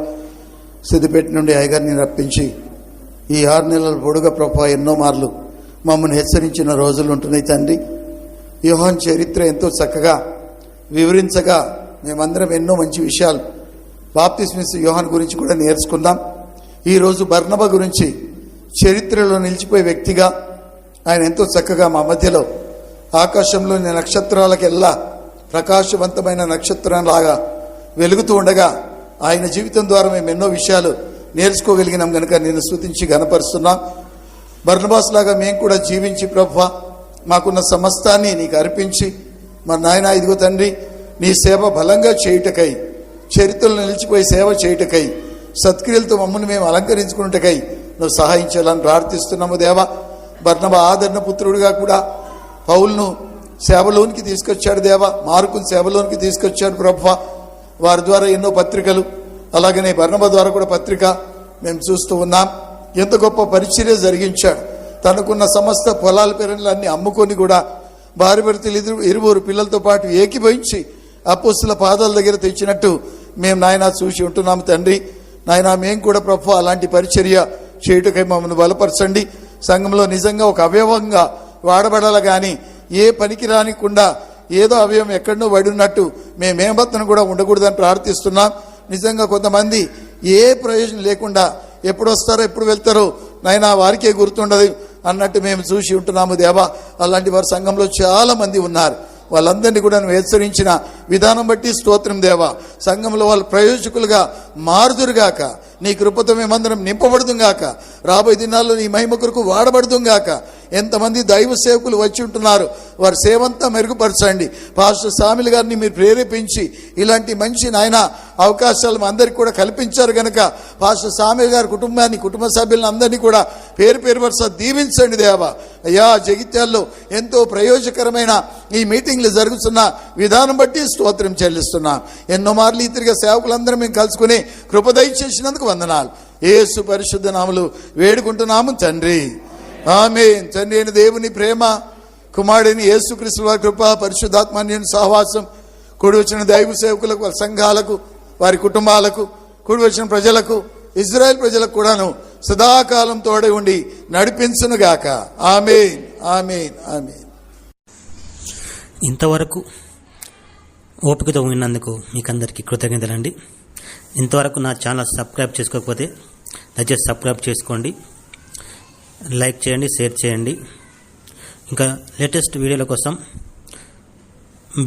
సిద్దిపేట నుండి అయ్యగారిని రప్పించి ఈ 6 నెలల పొడుగా ప్రభా ఎన్నో మార్లు మమ్మల్ని హెచ్చరించిన రోజులు ఉంటున్నాయి తండ్రి. యోహాన్ చరిత్ర ఎంతో చక్కగా వివరించగా మేమందరం ఎన్నో మంచి విషయాలు బాప్తిస్మిస్ యోహాన్ గురించి కూడా నేర్చుకుందాం. ఈరోజు బర్నబా గురించి చరిత్రలో నిలిచిపోయే వ్యక్తిగా ఆయన ఎంతో చక్కగా మా మధ్యలో ఆకాశంలోని నక్షత్రాలకెల్లా ప్రకాశవంతమైన నక్షత్రంలాగా వెలుగుతూ ఉండగా ఆయన జీవితం ద్వారా మేము ఎన్నో విషయాలు నేర్చుకోగలిగినాం కనుక నేను స్తుతించి ఘనపరుస్తున్నాం. బర్నబాస్ లాగా మేము కూడా జీవించి ప్రభువా మాకున్న సమస్తాన్ని నీకు అర్పించి, మరి నాయన ఇదిగో తండ్రి, నీ సేవ బలంగా చేయుటకై, చరిత్రలో నిలిచిపోయి సేవ చేయుటకై, సత్క్రియలతో మమ్మల్ని మేము అలంకరించుకున్నటకై నువ్వు సహాయం చేయాలని ప్రార్థిస్తున్నాము. దేవా, బర్నబా ఆదరణ పుత్రుడిగా కూడా పౌలును సేవలోనికి తీసుకొచ్చాడు. దేవా, మార్కును సేవలోనికి తీసుకొచ్చాడు ప్రభువా. వారి ద్వారా ఎన్నో పత్రికలు, అలాగనే బర్నబా ద్వారా కూడా పత్రిక మేము చూస్తూ ఉన్నాం. ఎంత గొప్ప పరిచర్య జరిగించాడు. తనకున్న సమస్త పొలాల పేరులన్నీ అమ్ముకొని కూడా భార్య భర్తలు ఇరువురు పిల్లలతో పాటు ఏకీభవించి అపోస్తుల పాదాల దగ్గర తెచ్చినట్టు మేము నాయన చూసి ఉంటున్నాము తండ్రి. నాయన మేము కూడా ప్రభువా అలాంటి పరిచర్య చేయుటకై మమ్మల్ని బలపరచండి. సంఘంలో నిజంగా ఒక అవయవంగా వాడబడాలి, కానీ ఏ పనికి రానికుండా ఏదో అవయవం ఎక్కడనో పడినట్టు మేమేమత్తను కూడా ఉండకూడదని ప్రార్థిస్తున్నాం. నిజంగా కొంతమంది ఏ ప్రయోజనం లేకుండా ఎప్పుడు వస్తారో ఎప్పుడు వెళ్తారో నాయన వారికే గుర్తుండదు అన్నట్టు మేము చూసి ఉంటున్నాము. దేవా, అలాంటి వారి సంఘంలో చాలా మంది ఉన్నారు. వాళ్ళందరినీ కూడా నువ్వు హెచ్చరించిన విధానం బట్టి స్తోత్రం దేవా. సంఘంలో వాళ్ళు ప్రయోజకులుగా మారుదురుగాక, నీ కృపతో మేమందరం నింపబడుదుగాక, రాబోయే దినాల్లో నీ మహిమ కొరకు వాడబడుదుగాక. ఎంతమంది దైవ సేవకులు వచ్చి ఉంటున్నారు, వారి సేవంతా మెరుగుపరచండి. పాస్టర్ సామిల్ గారిని మీరు ప్రేరేపించి ఇలాంటి మంచి నాయన అవకాశాలు అందరికీ కూడా కల్పించారు కనుక పాస్టర్ సామిల్ గారి కుటుంబాన్ని, కుటుంబ సభ్యులను అందరినీ కూడా పేరు పేరు వరుస దీవించండి దేవా. అయ్యా, జగిత్యాల్లో ఎంతో ప్రయోజకరమైన ఈ మీటింగ్లు జరుగుతున్న విధానం బట్టి స్తోత్రం చెల్లిస్తున్నాం. ఎన్నో మార్లు ఈ తిరిగి సేవకులందరం మేము కలుసుకుని కృప దయచేసినందుకు వందనాలు. యేసు పరిశుద్ధ నామములో వేడుకుంటున్నాము తండ్రి, ఆమేన్. తండ్రి అయిన దేవుని ప్రేమ, కుమారుడైన యేసుక్రీస్తు వారి కృప, పరిశుద్ధాత్మన్యుని సహవాసం కూడి వచ్చిన దైవ సేవకులకు, వారి సంఘాలకు, వారి కుటుంబాలకు, కూడి వచ్చిన ప్రజలకు, ఇజ్రాయెల్ ప్రజలకు కూడాను సదాకాలం తోడై ఉండి నడిపించునుగాక. ఆమేన్, ఆమేన్, ఆమేన్. ఇంతవరకు ఓపికతో విన్నందుకు మీకు అందరికీ కృతజ్ఞతలండి. ఇంతవరకు నా ఛానల్ సబ్స్క్రైబ్ చేసుకోకపోతే దయచేసి సబ్స్క్రైబ్ చేసుకోండి, లైక్ చేయండి, షేర్ చేయండి. ఇంకా లేటెస్ట్ వీడియోల కోసం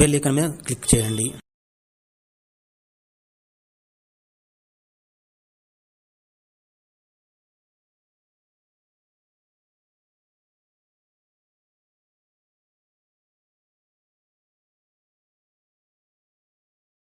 బెల్ ఐకాన్ మీద క్లిక్ చేయండి.